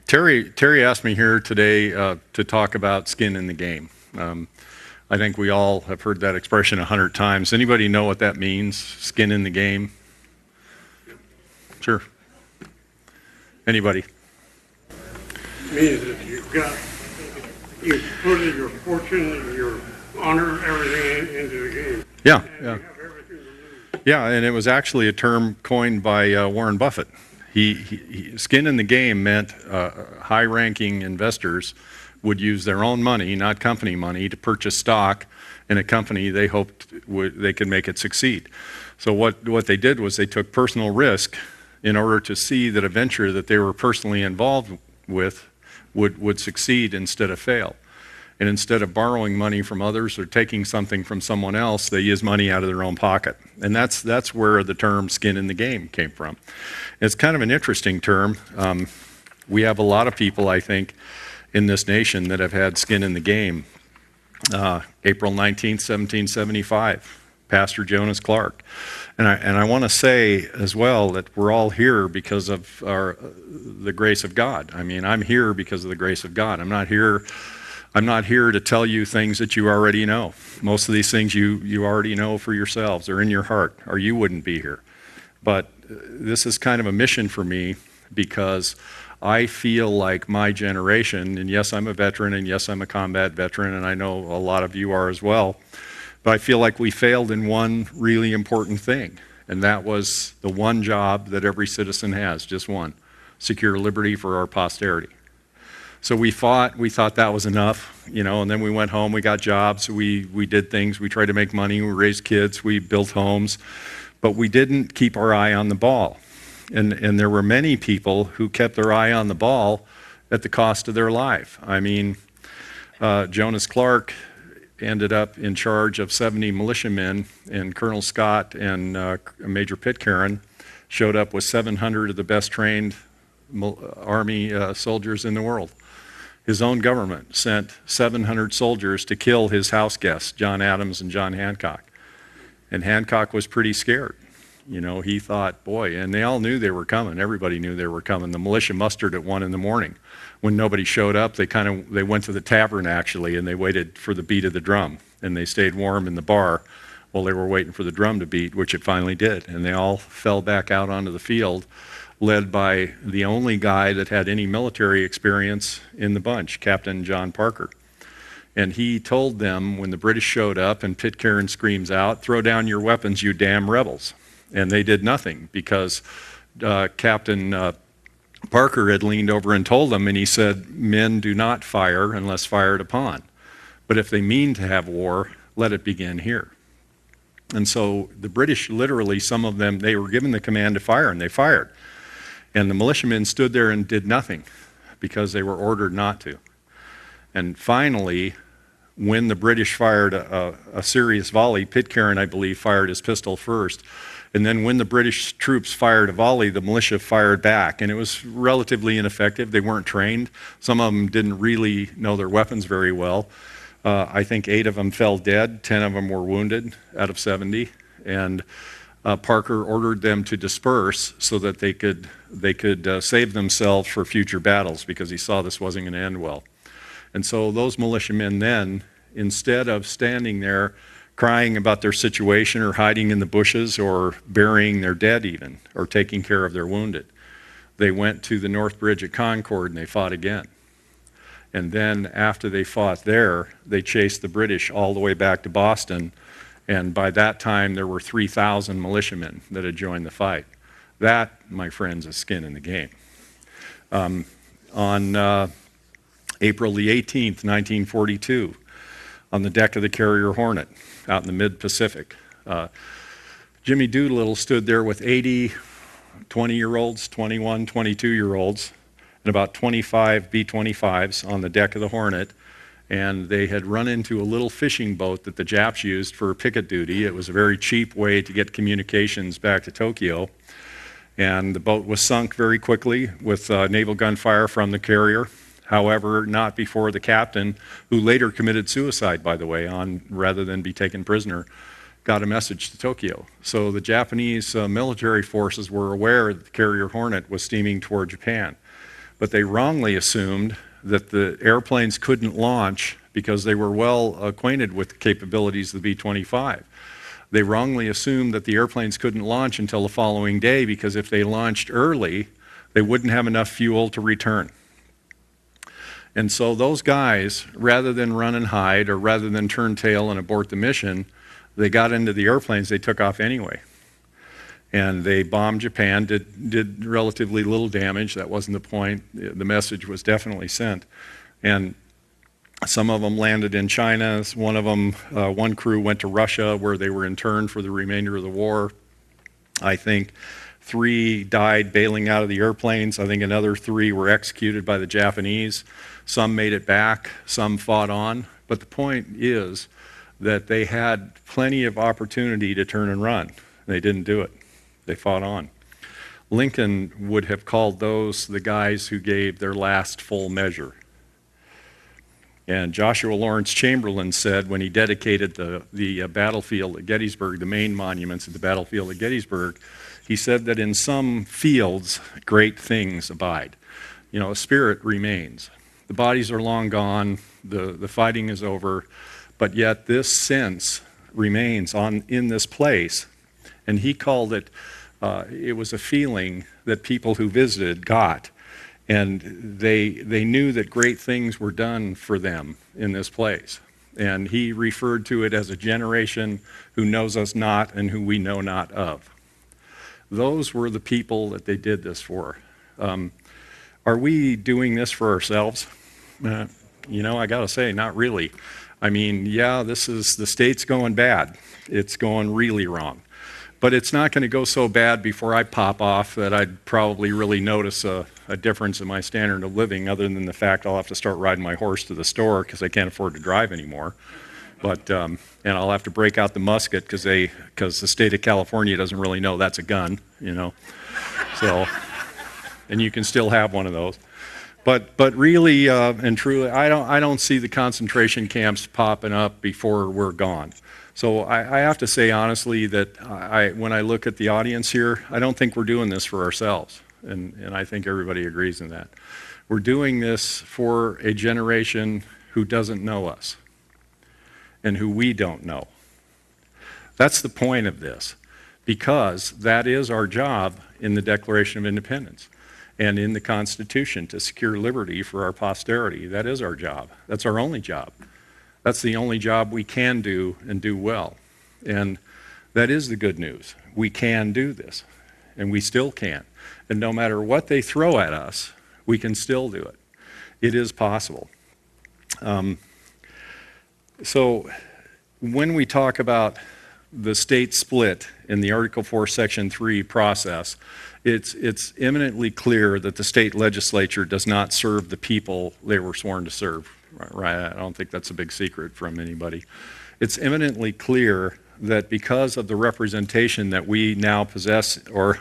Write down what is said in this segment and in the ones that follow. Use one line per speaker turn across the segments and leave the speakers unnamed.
Terry asked me here today to talk about skin in the game. I think we all have heard that expression 100 times. Anybody know what that means? Skin in the game? Sure. Anybody?
Means that you put in your fortune and your honor, everything into the game.
Yeah,
And
yeah.
you have everything to lose.
Yeah, and it was actually a term coined by Warren Buffett. Skin in the game meant high-ranking investors would use their own money, not company money, to purchase stock in a company they hoped they could make it succeed. So what they did was they took personal risk in order to see that a venture that they were personally involved with would succeed instead of fail. And instead of borrowing money from others or taking something from someone else, they use money out of their own pocket. And that's where the term skin in the game came from. It's kind of an interesting term. We have a lot of people, I think, in this nation that have had skin in the game. April 19th, 1775, Pastor Jonas Clark. And I want to say as well that we're all here because of the grace of God. I mean, I'm here because of the grace of God. I'm not here to tell you things that you already know. Most of these things you already know for yourselves. They're in your heart, or you wouldn't be here. But this is kind of a mission for me because I feel like my generation, and yes, I'm a veteran, and yes, I'm a combat veteran, and I know a lot of you are as well, but I feel like we failed in one really important thing, and that was the one job that every citizen has, just one: secure liberty for our posterity. So we thought that was enough, and then we went home, we got jobs, we did things, we tried to make money, we raised kids, we built homes, but we didn't keep our eye on the ball. And there were many people who kept their eye on the ball at the cost of their life. I mean, Jonas Clark ended up in charge of 70 militiamen, and Colonel Scott and Major Pitcairn showed up with 700 of the best trained Army soldiers in the world. His own government sent 700 soldiers to kill his house guests, John Adams and John Hancock. And Hancock was pretty scared. He thought, boy, and they all knew they were coming. Everybody knew they were coming. The militia mustered at 1 a.m. When nobody showed up, they went to the tavern actually, and they waited for the beat of the drum. And they stayed warm in the bar while they were waiting for the drum to beat, which it finally did. And they all fell back out onto the field, led by the only guy that had any military experience in the bunch, Captain John Parker. And he told them when the British showed up and Pitcairn screams out, "Throw down your weapons, you damn rebels." And they did nothing because Captain Parker had leaned over and told them, and he said, "Men do not fire unless fired upon. But if they mean to have war, let it begin here." And so the British, literally, some of them, they were given the command to fire, and they fired. And the militiamen stood there and did nothing because they were ordered not to. And finally, when the British fired a serious volley, Pitcairn, I believe, fired his pistol first. And then when the British troops fired a volley, the militia fired back. And it was relatively ineffective. They weren't trained. Some of them didn't really know their weapons very well. I think 8 of them fell dead. 10 of them were wounded out of 70. And Parker ordered them to disperse so that they could save themselves for future battles because he saw this wasn't going to end well. And so those militiamen then, instead of standing there crying about their situation or hiding in the bushes or burying their dead even, or taking care of their wounded, they went to the North Bridge at Concord and they fought again. And then after they fought there, they chased the British all the way back to Boston, and by that time there were 3,000 militiamen that had joined the fight. That, my friends, is skin in the game. On April the 18th, 1942, on the deck of the carrier Hornet out in the mid-Pacific, Jimmy Doolittle stood there with 80 20-year-olds, 21, 22-year-olds, and about 25 B-25s on the deck of the Hornet, and they had run into a little fishing boat that the Japs used for picket duty. It was a very cheap way to get communications back to Tokyo, and the boat was sunk very quickly with naval gunfire from the carrier. However, not before the captain, who later committed suicide, by the way, rather than be taken prisoner, got a message to Tokyo. So the Japanese military forces were aware that the carrier Hornet was steaming toward Japan. But they wrongly assumed that the airplanes couldn't launch because they were well acquainted with the capabilities of the B-25. They wrongly assumed that the airplanes couldn't launch until the following day because if they launched early, they wouldn't have enough fuel to return. And so those guys, rather than run and hide or rather than turn tail and abort the mission, they got into the airplanes, they took off anyway. And they bombed Japan, did relatively little damage. That wasn't the point. The message was definitely sent. And some of them landed in China. One crew went to Russia where they were interned for the remainder of the war. I think 3 died bailing out of the airplanes. I think another 3 were executed by the Japanese. Some made it back, some fought on. But the point is that they had plenty of opportunity to turn and run. They didn't do it. They fought on. Lincoln would have called those the guys who gave their last full measure. And Joshua Lawrence Chamberlain said when he dedicated the battlefield at Gettysburg, the main monuments at the battlefield at Gettysburg, he said that in some fields, great things abide. You know, a spirit remains. The bodies are long gone, the fighting is over, but yet this sense remains in this place. And he called it, it was a feeling that people who visited got. And they knew that great things were done for them in this place. And he referred to it as a generation who knows us not and who we know not of. Those were the people that they did this for. Are we doing this for ourselves? You know, I gotta say, not really. I mean, yeah, the state's going bad. It's going really wrong. But it's not going to go so bad before I pop off that I'd probably really notice a difference in my standard of living, other than the fact I'll have to start riding my horse to the store because I can't afford to drive anymore. But and I'll have to break out the musket because the state of California doesn't really know that's a gun, you know. So, and you can still have one of those. But really and truly, I don't see the concentration camps popping up before we're gone. So I have to say honestly that when I look at the audience here, I don't think we're doing this for ourselves, and I think everybody agrees in that. We're doing this for a generation who doesn't know us and who we don't know. That's the point of this, because that is our job in the Declaration of Independence and in the Constitution, to secure liberty for our posterity. That is our job. That's our only job. That's the only job we can do and do well. And that is the good news. We can do this, and we still can. And no matter what they throw at us, we can still do it. It is possible. So when we talk about the state split in the Article 4, Section 3 process, it's eminently clear that the state legislature does not serve the people they were sworn to serve. Right? I don't think that's a big secret from anybody. It's eminently clear that because of the representation that we now possess, or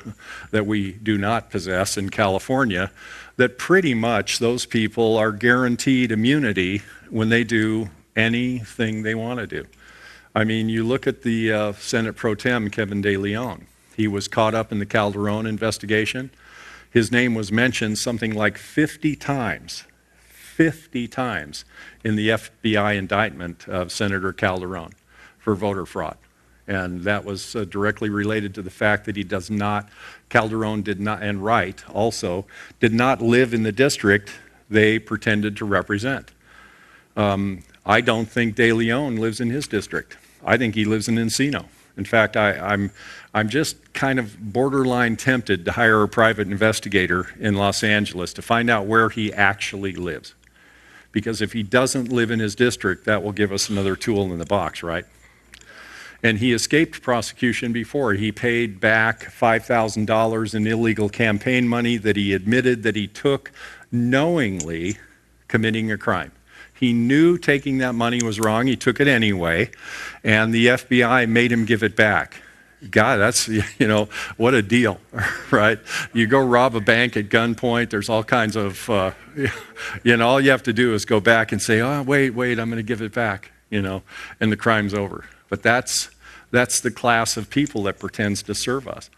that we do not possess in California, that pretty much those people are guaranteed immunity when they do anything they want to do. I mean, you look at the Senate Pro Tem, Kevin De Leon. He was caught up in the Calderon investigation. His name was mentioned something like 50 times in the FBI indictment of Senator Calderon for voter fraud. And that was directly related to the fact that Calderon did not, and Wright also, did not live in the district they pretended to represent. I don't think De Leon lives in his district. I think he lives in Encino. In fact, I'm just kind of borderline tempted to hire a private investigator in Los Angeles to find out where he actually lives. Because if he doesn't live in his district, that will give us another tool in the box, right? And he escaped prosecution before. He paid back $5,000 in illegal campaign money that he admitted that he took knowingly committing a crime. He knew taking that money was wrong. He took it anyway, and the FBI made him give it back. God, that's, you know, what a deal, right? You go rob a bank at gunpoint, there's all kinds of, you know, all you have to do is go back and say, oh, wait, I'm going to give it back, you know, and the crime's over. But that's the class of people that pretends to serve us.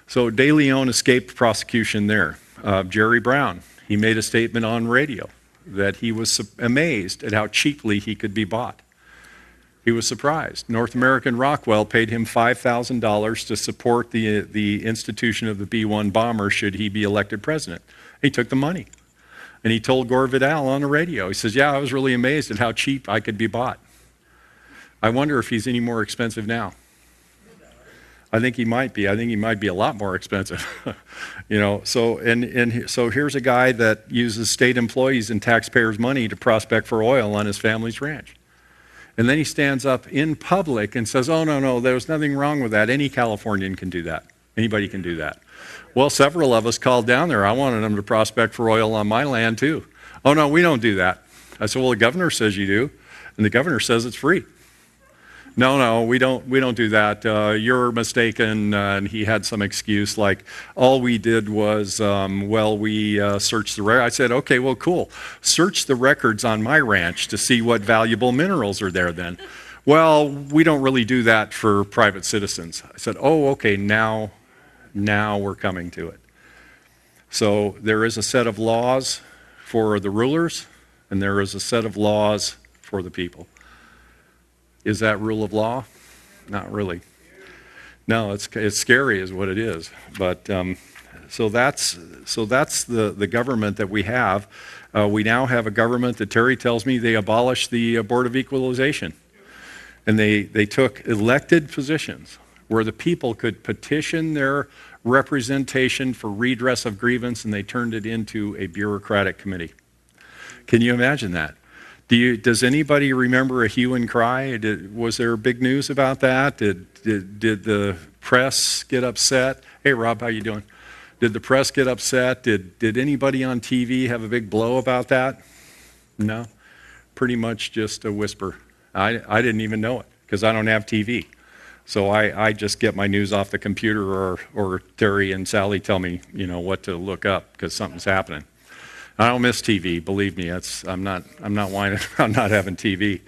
So De Leon escaped prosecution there. Jerry Brown, He made a statement on radio that he was amazed at how cheaply he could be bought. He was surprised. North American Rockwell paid him $5,000 to support the institution of the B-1 bomber should he be elected president. He took the money. And he told Gore Vidal on the radio, he says, yeah, I was really amazed at how cheap I could be bought. I wonder if he's any more expensive now. I think he might be. I think he might be a lot more expensive. So here's a guy that uses state employees and taxpayers' money to prospect for oil on his family's ranch. And then he stands up in public and says, oh, no, there's nothing wrong with that. Any Californian can do that. Anybody can do that. Well, several of us called down there. I wanted them to prospect for oil on my land too. Oh, no, we don't do that. I said, well, the governor says you do. And the governor says it's free. No, we don't do that. You're mistaken. And he had some excuse like, all we did was, we searched the record. I said, okay, well, cool. Search the records on my ranch to see what valuable minerals are there then. Well, we don't really do that for private citizens. I said, oh, okay, now we're coming to it. So there is a set of laws for the rulers, and there is a set of laws for the people. Is that rule of law? Not really. No, it's scary is what it is. But so that's the government that we have. We now have a government that Terry tells me they abolished the Board of Equalization. And they took elected positions where the people could petition their representation for redress of grievance, and they turned it into a bureaucratic committee. Can you imagine that? Does anybody remember a hue and cry? Was there big news about that? Did the press get upset? Hey, Rob, how you doing? Did the press get upset? Did anybody on TV have a big blow about that? No, pretty much just a whisper. I didn't even know it because I don't have TV. So I just get my news off the computer or Terry and Sally tell me, what to look up because something's happening. I don't miss TV, believe me. I'm not whining about not having TV.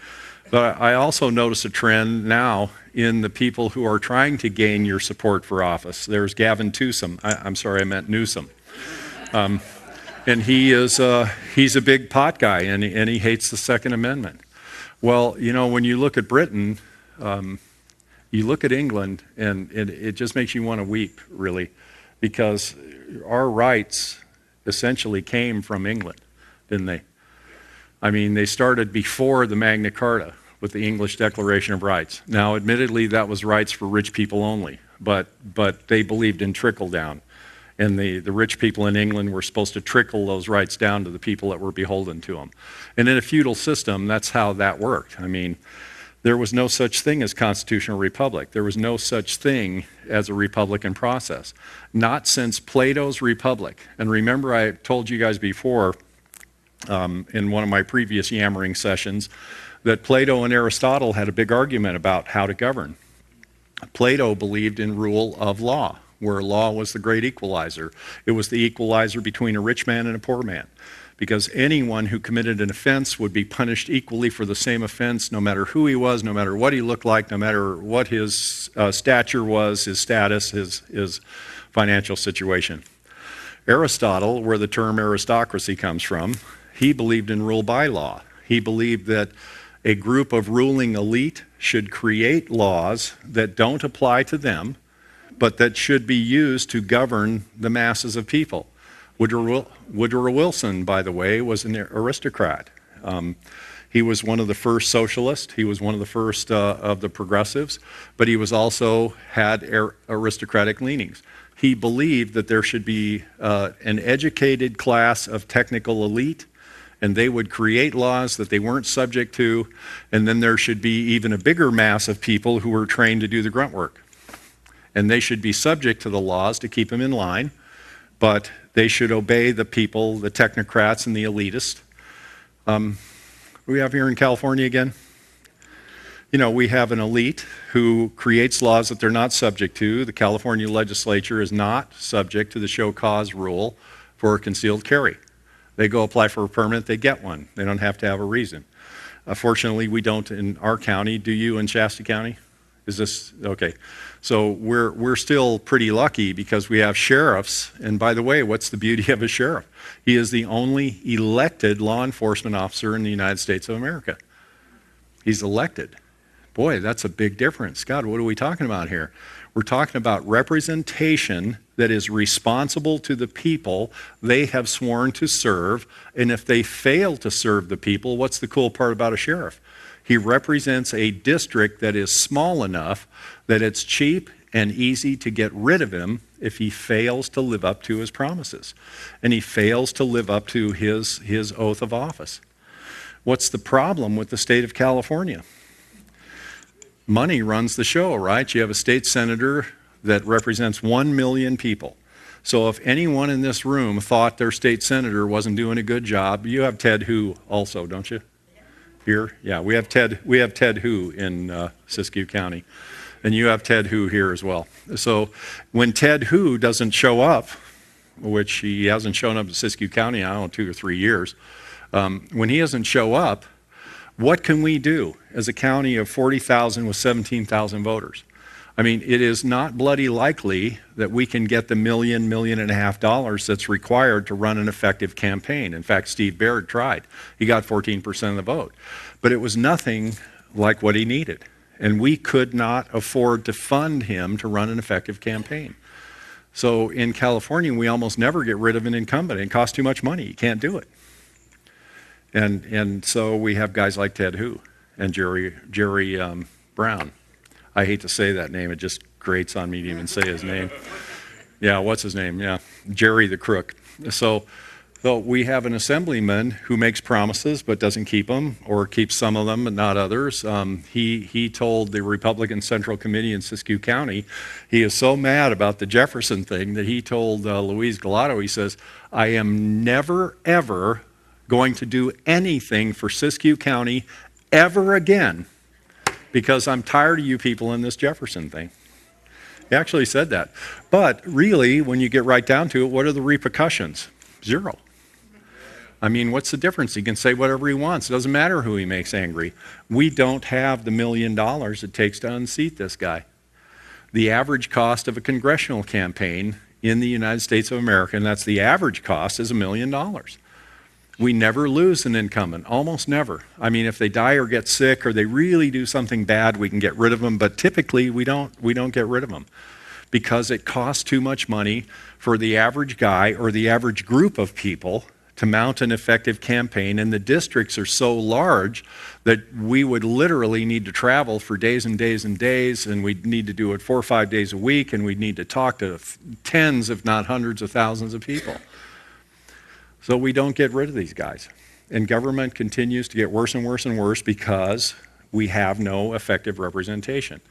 But I also notice a trend now in the people who are trying to gain your support for office. There's Gavin Newsom. I'm sorry, I meant Newsom. And he's a big pot guy, and he hates the Second Amendment. Well, when you look at Britain, you look at England, and it just makes you want to weep, really, because our rights essentially came from England, didn't they? I mean, they started before the Magna Carta with the English Declaration of Rights. Now, admittedly, that was rights for rich people only, but they believed in trickle down. And the rich people in England were supposed to trickle those rights down to the people that were beholden to them. And in a feudal system, that's how that worked. I mean, there was no such thing as constitutional republic. There was no such thing as a republican process. Not since Plato's Republic. And remember, I told you guys before in one of my previous yammering sessions that Plato and Aristotle had a big argument about how to govern. Plato believed in rule of law, where law was the great equalizer. It was the equalizer between a rich man and a poor man, because anyone who committed an offense would be punished equally for the same offense, no matter who he was, no matter what he looked like, no matter what his stature was, his status, his financial situation. Aristotle, where the term aristocracy comes from, he believed in rule by law. He believed that a group of ruling elite should create laws that don't apply to them, but that should be used to govern the masses of people. Woodrow Wilson, by the way, was an aristocrat. He was one of the first socialists. He was one of the first of the progressives, but he was also had aristocratic leanings. He believed that there should be an educated class of technical elite, and they would create laws that they weren't subject to, and then there should be even a bigger mass of people who were trained to do the grunt work. And they should be subject to the laws to keep them in line, but they should obey the people, the technocrats and the elitists. We have here in California again, we have an elite who creates laws that they're not subject to. The California legislature is not subject to the show cause rule for concealed carry. They go apply for a permit, they get one. They don't have to have a reason. Fortunately, we don't in our county. Do you in Shasta County? Is this okay? So we're still pretty lucky because we have sheriffs. And by the way, what's the beauty of a sheriff? He is the only elected law enforcement officer in the United States of America. He's elected. Boy, that's a big difference. God, what are we talking about here? We're talking about representation that is responsible to the people they have sworn to serve. And if they fail to serve the people, what's the cool part about a sheriff? He represents a district that is small enough that it's cheap and easy to get rid of him if he fails to live up to his promises. And he fails to live up to his oath of office. What's the problem with the state of California? Money runs the show, right? You have a state senator that represents 1 million people. So if anyone in this room thought their state senator wasn't doing a good job, you have Ted Hu also, don't you? Here? Yeah, we have Ted Hu in Siskiyou County. And you have Ted Hu here as well. So when Ted Hu doesn't show up, which he hasn't shown up in Siskiyou County, I don't know, 2 or 3 years, when he doesn't show up, what can we do as a county of 40,000 with 17,000 voters? I mean, it is not bloody likely that we can get the $1.5 million that's required to run an effective campaign. In fact, Steve Baird tried. He got 14% of the vote. But it was nothing like what he needed. And we could not afford to fund him to run an effective campaign. So in California, we almost never get rid of an incumbent. It costs too much money. You can't do it. And so we have guys like Ted Hu and Jerry Brown. I hate to say that name. It just grates on me to even say his name. Yeah, what's his name? Yeah, Jerry the Crook. So we have an assemblyman who makes promises but doesn't keep them, or keeps some of them but not others. He told the Republican Central Committee in Siskiyou County, he is so mad about the Jefferson thing that he told Luis Galato, he says, I am never, ever going to do anything for Siskiyou County ever again because I'm tired of you people in this Jefferson thing. He actually said that. But really, when you get right down to it, what are the repercussions? Zero. I mean, what's the difference? He can say whatever he wants. It doesn't matter who he makes angry. We don't have the $1 million it takes to unseat this guy. The average cost of a congressional campaign in the United States of America, and that's the average cost, is $1 million. We never lose an incumbent, almost never. I mean, if they die or get sick or they really do something bad, we can get rid of them, but typically we don't get rid of them because it costs too much money for the average guy or the average group of people to mount an effective campaign, and the districts are so large that we would literally need to travel for days and days and days, and we'd need to do it 4 or 5 days a week, and we'd need to talk to tens, if not hundreds of thousands of people. So we don't get rid of these guys. And government continues to get worse and worse and worse because we have no effective representation.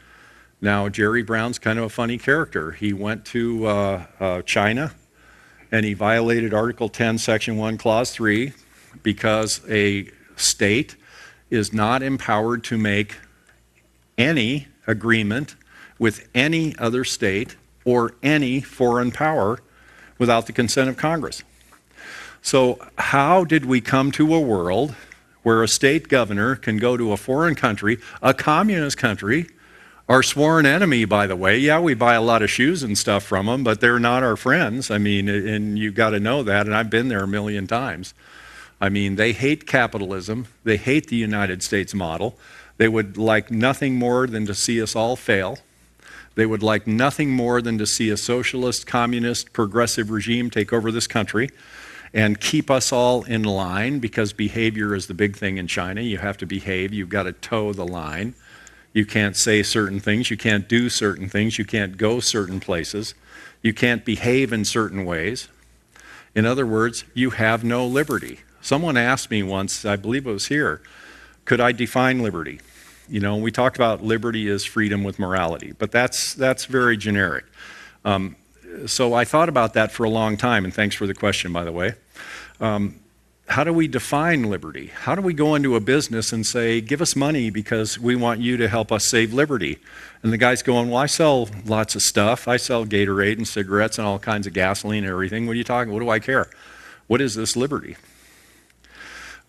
Now, Jerry Brown's kind of a funny character. He went to China and he violated Article 10, Section 1, Clause 3 because a state is not empowered to make any agreement with any other state or any foreign power without the consent of Congress. So how did we come to a world where a state governor can go to a foreign country, a communist country, our sworn enemy, by the way? Yeah, we buy a lot of shoes and stuff from them, but they're not our friends. I mean, and you've got to know that, and I've been there a million times. I mean, they hate capitalism. They hate the United States model. They would like nothing more than to see us all fail. They would like nothing more than to see a socialist, communist, progressive regime take over this country and keep us all in line, because behavior is the big thing in China. You have to behave. You've got to toe the line. You can't say certain things. You can't do certain things. You can't go certain places. You can't behave in certain ways. In other words, you have no liberty. Someone asked me once, I believe it was here, could I define liberty? You know, we talked about liberty as freedom with morality, but that's very generic. So I thought about that for a long time, and thanks for the question, by the way. How do we define liberty? How do we go into a business and say, give us money because we want you to help us save liberty? And the guy's going, well, I sell lots of stuff. I sell Gatorade and cigarettes and all kinds of gasoline and everything. What are you talking about? What do I care? What is this liberty?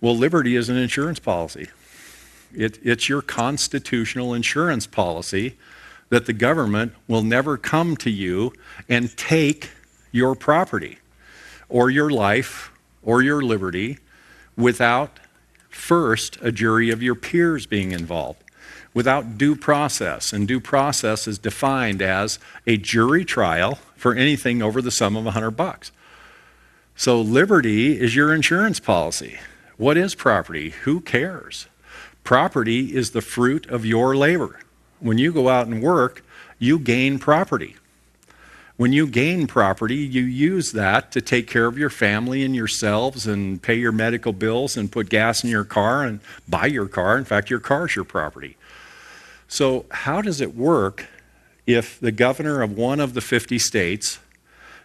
Well, liberty is an insurance policy. It's your constitutional insurance policy that the government will never come to you and take your property or your life or your liberty without first a jury of your peers being involved, without due process. And due process is defined as a jury trial for anything over the sum of $100. So liberty is your insurance policy. What is property? Who cares? Property is the fruit of your labor. When you go out and work, you gain property. When you gain property, you use that to take care of your family and yourselves and pay your medical bills and put gas in your car and buy your car. In fact, your car is your property. So how does it work if the governor of one of the 50 states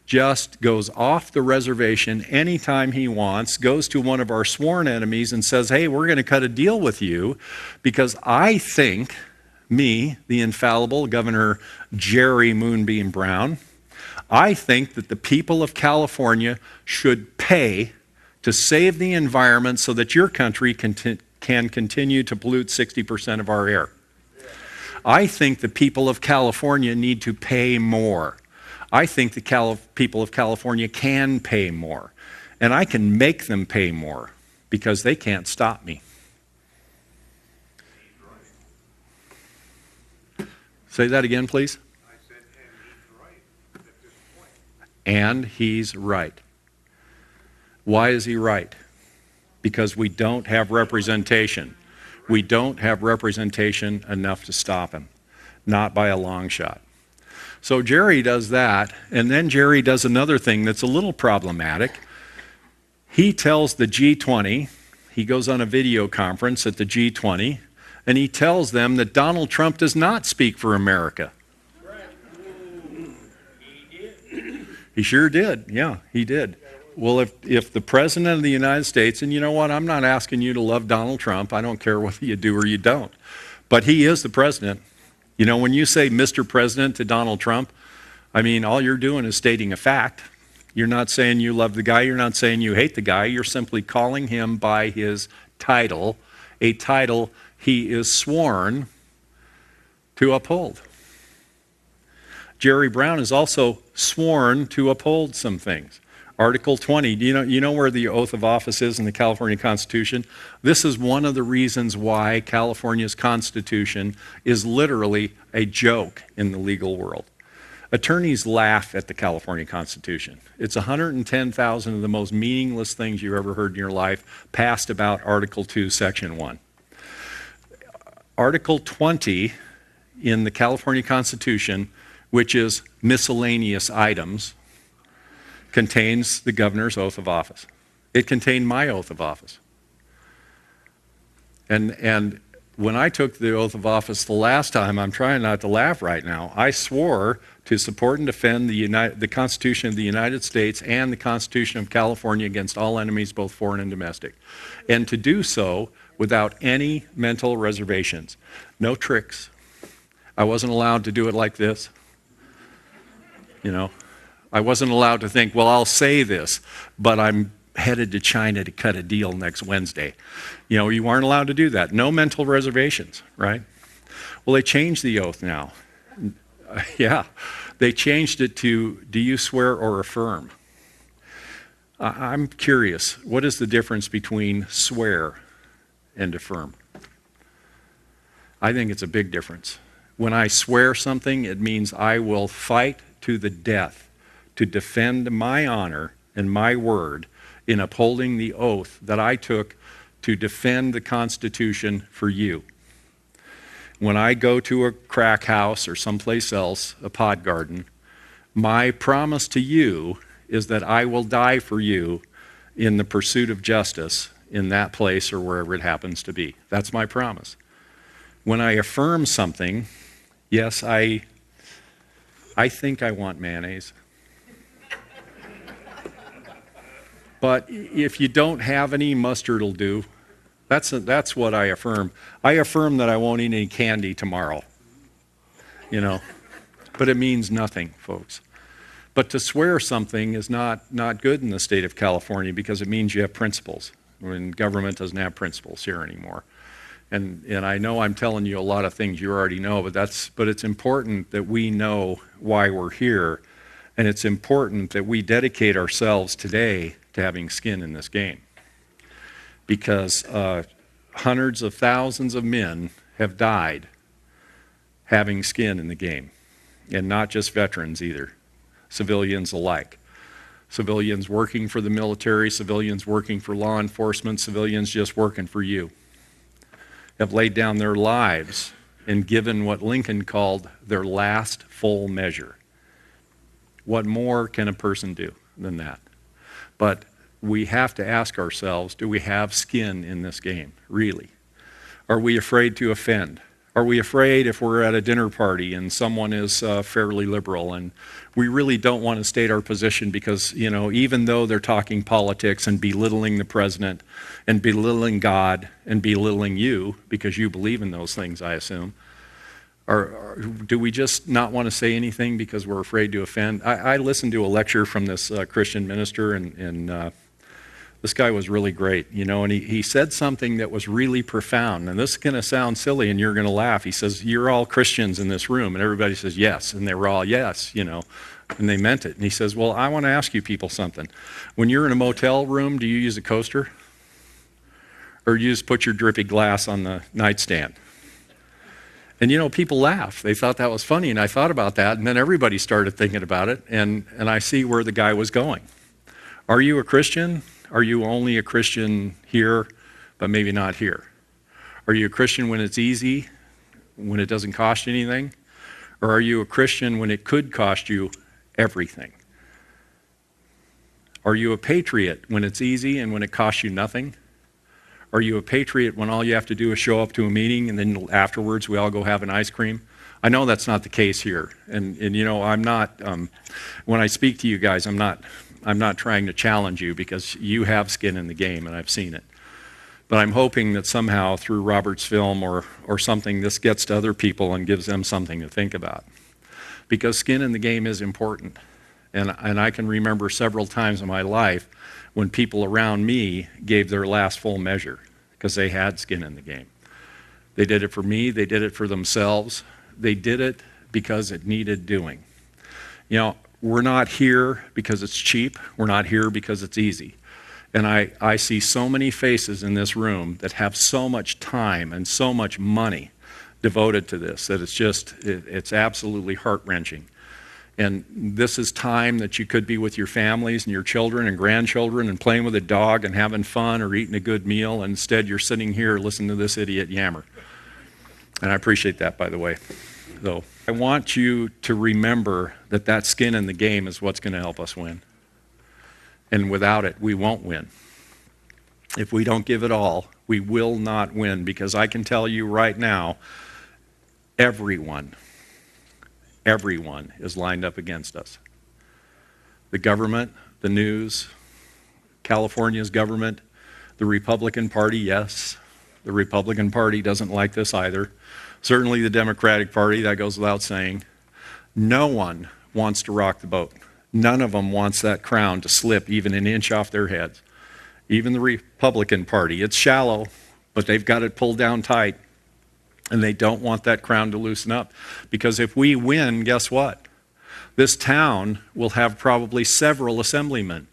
just goes off the reservation anytime he wants, goes to one of our sworn enemies and says, hey, we're going to cut a deal with you because I think, me, the infallible Governor Jerry Moonbeam Brown, I think that the people of California should pay to save the environment so that your country can continue to pollute 60% of our air. I think the people of California need to pay more. I think the people of California can pay more, and I can make them pay more because they can't stop me. Say that again, please.
I said, and he's right at this point.
And he's right. Why is he right? Because we don't have representation. We don't have representation enough to stop him, not by a long shot. So Jerry does that, and then Jerry does another thing that's a little problematic. He tells the G20, he goes on a video conference at the G20, and he tells them that Donald Trump does not speak for America. He sure did. Yeah, he did. Well, if the President of the United States, and you know what, I'm not asking you to love Donald Trump. I don't care whether you do or you don't. But he is the President. You know, when you say Mr. President to Donald Trump, I mean, all you're doing is stating a fact. You're not saying you love the guy. You're not saying you hate the guy. You're simply calling him by his title, a title he is sworn to uphold. Jerry Brown is also sworn to uphold some things. Article 20, you know where the oath of office is in the California Constitution? This is one of the reasons why California's Constitution is literally a joke in the legal world. Attorneys laugh at the California Constitution. It's 110,000 of the most meaningless things you've ever heard in your life passed about Article 2, Section 1. Article 20 in the California Constitution, which is miscellaneous items, contains the governor's oath of office. It contained my oath of office. And when I took the oath of office the last time, I'm trying not to laugh right now, I swore to support and defend the Constitution of the United States and the Constitution of California against all enemies, both foreign and domestic. And to do so without any mental reservations. No tricks. I wasn't allowed to do it like this. You know, I wasn't allowed to think, well, I'll say this, but I'm headed to China to cut a deal next Wednesday. You know, you aren't allowed to do that. No mental reservations, right? Well, they changed the oath now. Yeah, they changed it to, do you swear or affirm? I'm curious, what is the difference between swear and affirm? I think it's a big difference. When I swear something, it means I will fight to the death to defend my honor and my word in upholding the oath that I took to defend the Constitution for you. When I go to a crack house or someplace else, a pod garden, my promise to you is that I will die for you in the pursuit of justice in that place or wherever it happens to be. That's my promise. When I affirm something, yes, I think I want mayonnaise. But if you don't have any, mustard will do. That's what I affirm. I affirm that I won't eat any candy tomorrow. You know, but it means nothing, folks. But to swear something is not good in the state of California because it means you have principles. When government doesn't have principles here anymore. And I know I'm telling you a lot of things you already know, but it's important that we know why we're here, and it's important that we dedicate ourselves today to having skin in this game. Because hundreds of thousands of men have died having skin in the game, and not just veterans either, civilians alike. Civilians working for the military, civilians working for law enforcement, civilians just working for you, have laid down their lives and given what Lincoln called their last full measure. What more can a person do than that? But we have to ask ourselves, do we have skin in this game, really? Are we afraid to offend? Are we afraid if we're at a dinner party and someone is fairly liberal and we really don't want to state our position because, you know, even though they're talking politics and belittling the president and belittling God and belittling you because you believe in those things, I assume, or do we just not want to say anything because we're afraid to offend? I listened to a lecture from this Christian minister, and this guy was really great, you know, and he said something that was really profound. And this is going to sound silly and you're going to laugh. He says, "You're all Christians in this room." And everybody says, "Yes." And they were all, "Yes," you know, and they meant it. And he says, "Well, I want to ask you people something. When you're in a motel room, do you use a coaster? Or do you just put your drippy glass on the nightstand?" And, you know, people laugh. They thought that was funny. And I thought about that. And then everybody started thinking about it. And I see where the guy was going. Are you a Christian? Are you only a Christian here, but maybe not here? Are you a Christian when it's easy, when it doesn't cost you anything? Or are you a Christian when it could cost you everything? Are you a patriot when it's easy and when it costs you nothing? Are you a patriot when all you have to do is show up to a meeting and then afterwards we all go have an ice cream? I know that's not the case here. And you know, I'm not, when I speak to you guys, I'm not trying to challenge you because you have skin in the game and I've seen it. But I'm hoping that somehow through Robert's film or something, this gets to other people and gives them something to think about. Because skin in the game is important. And I can remember several times in my life when people around me gave their last full measure because they had skin in the game. They did it for me, they did it for themselves, they did it because it needed doing. You know, we're not here because it's cheap, we're not here because it's easy. And I see so many faces in this room that have so much time and so much money devoted to this that it's absolutely heart-wrenching. And this is time that you could be with your families and your children and grandchildren and playing with a dog and having fun or eating a good meal. And instead, you're sitting here listening to this idiot yammer. And I appreciate that, by the way. So I want you to remember that skin in the game is what's going to help us win. And without it, we won't win. If we don't give it all, we will not win. Because I can tell you right now, everyone is lined up against us. The government, the news, California's government, the Republican Party, yes. The Republican Party doesn't like this either. Certainly the Democratic Party, that goes without saying. No one wants to rock the boat. None of them wants that crown to slip even an inch off their heads. Even the Republican Party. It's shallow, but they've got it pulled down tight. And they don't want that crown to loosen up. Because if we win, guess what? This town will have probably several assemblymen.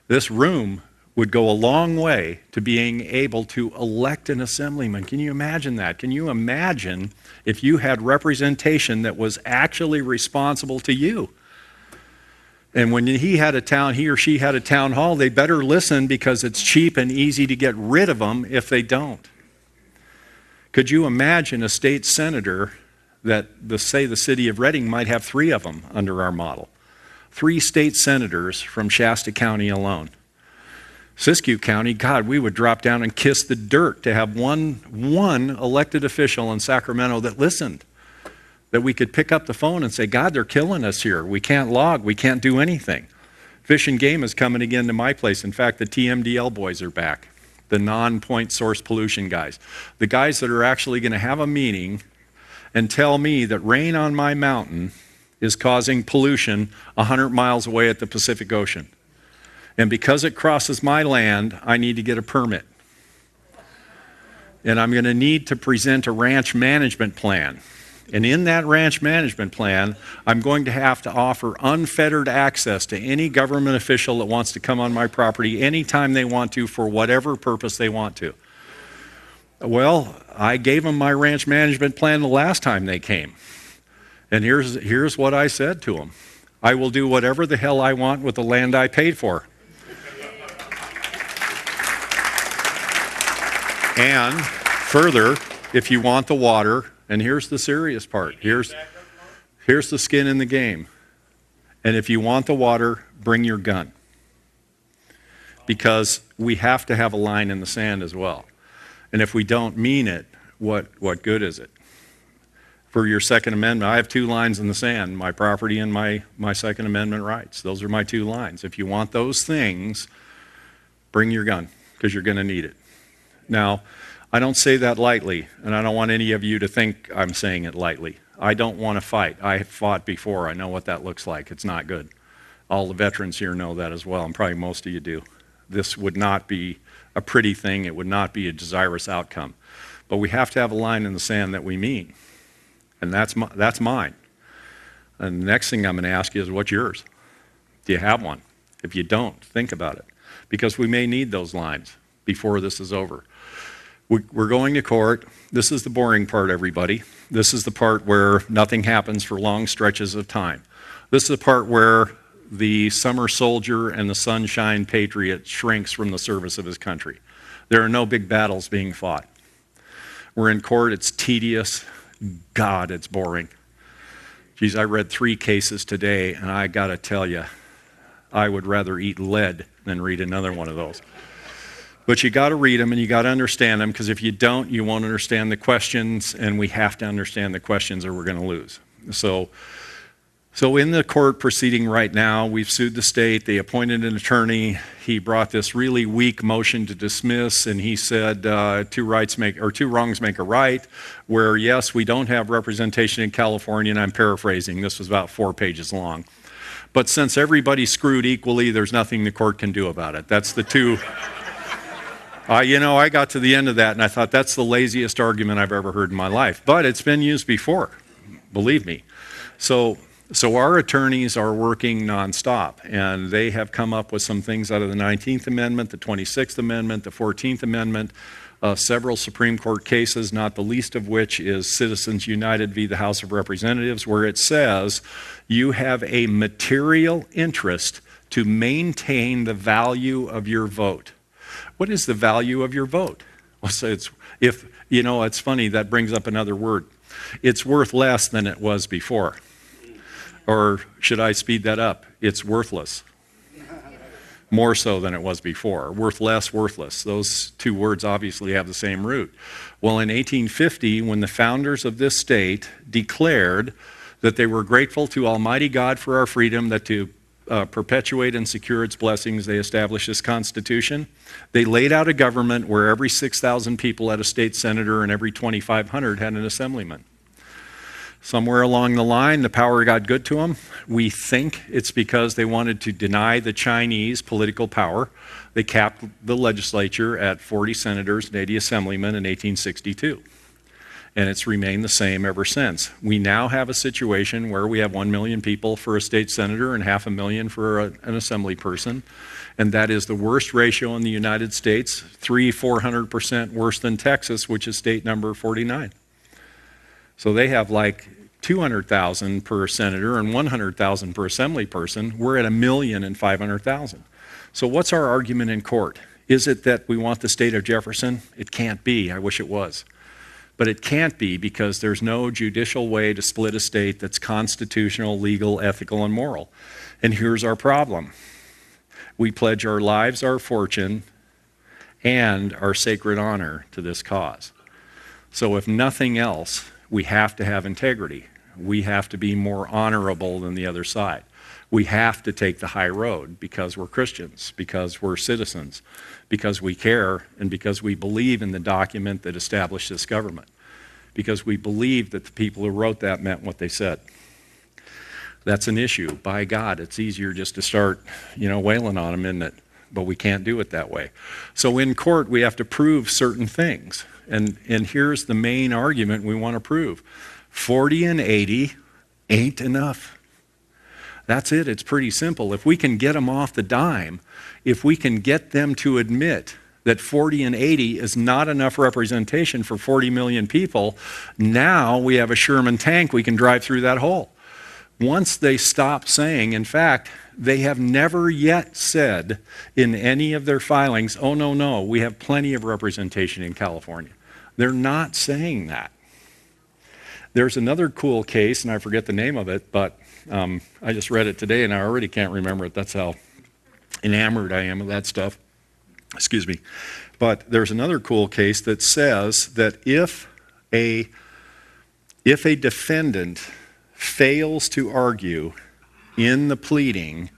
This room would go a long way to being able to elect an assemblyman. Can you imagine that? Can you imagine if you had representation that was actually responsible to you? And when he or she had a town hall, they better listen because it's cheap and easy to get rid of them if they don't. Could you imagine a state senator that, say the city of Reading might have 3 of them under our model? 3 state senators from Shasta County alone. Siskiyou County, God, we would drop down and kiss the dirt to have one elected official in Sacramento that listened. That we could pick up the phone and say, God, they're killing us here. We can't log, we can't do anything. Fish and Game is coming again to my place. In fact, the TMDL boys are back. The non-point source pollution guys. The guys that are actually going to have a meeting and tell me that rain on my mountain is causing pollution 100 miles away at the Pacific Ocean. And because it crosses my land, I need to get a permit. And I'm going to need to present a ranch management plan. And in that ranch management plan, I'm going to have to offer unfettered access to any government official that wants to come on my property anytime they want to for whatever purpose they want to. Well, I gave them my ranch management plan the last time they came. And here's what I said to them. I will do whatever the hell I want with the land I paid for. And further, if you want the water, and here's the serious part, here's the skin in the game. And if you want the water, bring your gun. Because we have to have a line in the sand as well. And if we don't mean it, what good is it? For your Second Amendment, I have two lines in the sand, my property and my Second Amendment rights. Those are my two lines. If you want those things, bring your gun, because you're going to need it. Now, I don't say that lightly, and I don't want any of you to think I'm saying it lightly. I don't want to fight. I have fought before. I know what that looks like. It's not good. All the veterans here know that as well, and probably most of you do. This would not be a pretty thing. It would not be a desirous outcome. But we have to have a line in the sand that we mean, and that's mine. And the next thing I'm going to ask you is, what's yours? Do you have one? If you don't, think about it, because we may need those lines before this is over. We're going to court. This is the boring part, everybody. This is the part where nothing happens for long stretches of time. This is the part where the summer soldier and the sunshine patriot shrinks from the service of his country. There are no big battles being fought. We're in court. It's tedious. God, it's boring. Geez, I read 3 cases today, and I got to tell you, I would rather eat lead than read another one of those. But you got to read them and you got to understand them, because if you don't, you won't understand the questions, and we have to understand the questions or we're going to lose. So in the court proceeding right now, we've sued the state. They appointed an attorney. He brought this really weak motion to dismiss, and he said two wrongs make a right, where yes, we don't have representation in California, and I'm paraphrasing. This was about 4 pages long. But since everybody's screwed equally, there's nothing the court can do about it. That's the two. I got to the end of that, and I thought, that's the laziest argument I've ever heard in my life. But it's been used before, believe me. So our attorneys are working nonstop, and they have come up with some things out of the 19th Amendment, the 26th Amendment, the 14th Amendment, several Supreme Court cases, not the least of which is Citizens United v. the House of Representatives, where it says you have a material interest to maintain the value of your vote. What is the value of your vote? Well, so it's funny, that brings up another word. It's worth less than it was before. Or should I speed that up? It's worthless. More so than it was before. Worth less, worthless. Those two words obviously have the same root. Well, in 1850, when the founders of this state declared that they were grateful to Almighty God for our freedom, that to perpetuate and secure its blessings, they established this Constitution. They laid out a government where every 6,000 people had a state senator and every 2,500 had an assemblyman. Somewhere along the line, the power got good to them. We think it's because they wanted to deny the Chinese political power. They capped the legislature at 40 senators and 80 assemblymen in 1862. And it's remained the same ever since. We now have a situation where we have 1 million people for a state senator and 500,000 for an assembly person. And that is the worst ratio in the United States, 400% worse than Texas, which is state number 49. So they have like 200,000 per senator and 100,000 per assembly person. We're at 1,500,000. So what's our argument in court? Is it that we want the state of Jefferson? It can't be. I wish it was. But it can't be, because there's no judicial way to split a state that's constitutional, legal, ethical, and moral. And here's our problem. We pledge our lives, our fortune, and our sacred honor to this cause. So if nothing else, we have to have integrity. We have to be more honorable than the other side. We have to take the high road, because we're Christians, because we're citizens, because we care, and because we believe in the document that established this government, because we believe that the people who wrote that meant what they said. That's an issue. By God, it's easier just to start, wailing on them, isn't it? But we can't do it that way. So in court, we have to prove certain things. And here's the main argument we want to prove. 40 and 80 ain't enough. That's it. It's pretty simple. If we can get them off the dime, if we can get them to admit that 40 and 80 is not enough representation for 40 million people, now we have a Sherman tank we can drive through that hole. Once they stop saying, in fact, they have never yet said in any of their filings, oh, no, we have plenty of representation in California. They're not saying that. There's another cool case, and I forget the name of it, but I just read it today and I already can't remember it. That's how enamored I am of that stuff. Excuse me. But there's another cool case that says that if a defendant fails to argue in the pleading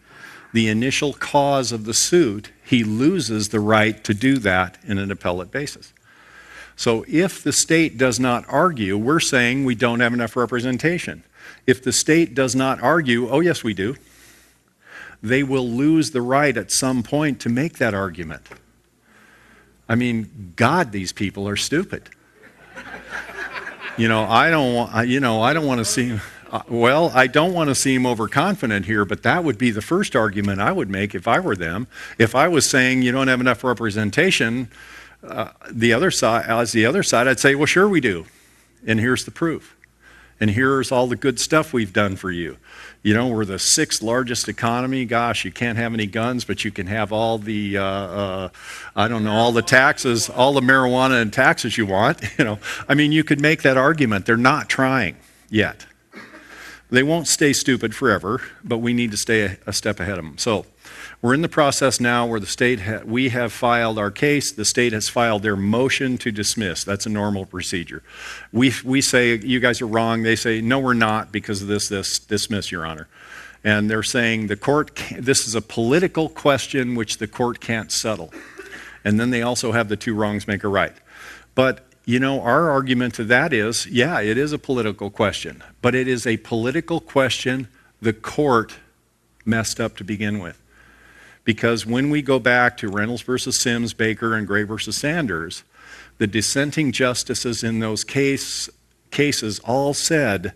the initial cause of the suit, he loses the right to do that in an appellate basis. So if the state does not argue, we're saying we don't have enough representation. If the state does not argue, oh yes we do, they will lose the right at some point to make that argument. I mean, God, these people are stupid. I don't want to seem, I don't want to seem overconfident here, but that would be the first argument I would make if I were them. If I was saying you don't have enough representation, the other side, I'd say, well, sure we do. And here's the proof. And here's all the good stuff we've done for you. We're the 6th largest economy. Gosh, you can't have any guns, but you can have all the, all the taxes, all the marijuana and taxes you want. You could make that argument. They're not trying yet. They won't stay stupid forever, but we need to stay a step ahead of them. So we're in the process now where the state, we have filed our case. The state has filed their motion to dismiss. That's a normal procedure. We say, you guys are wrong. They say, no, we're not because of this, dismiss, Your Honor. And they're saying the court, this is a political question which the court can't settle. And then they also have the two wrongs make a right. But our argument to that is, yeah, it is a political question, but it is a political question the court messed up to begin with. Because when we go back to Reynolds versus Sims, Baker, and Gray versus Sanders, the dissenting justices in those cases all said,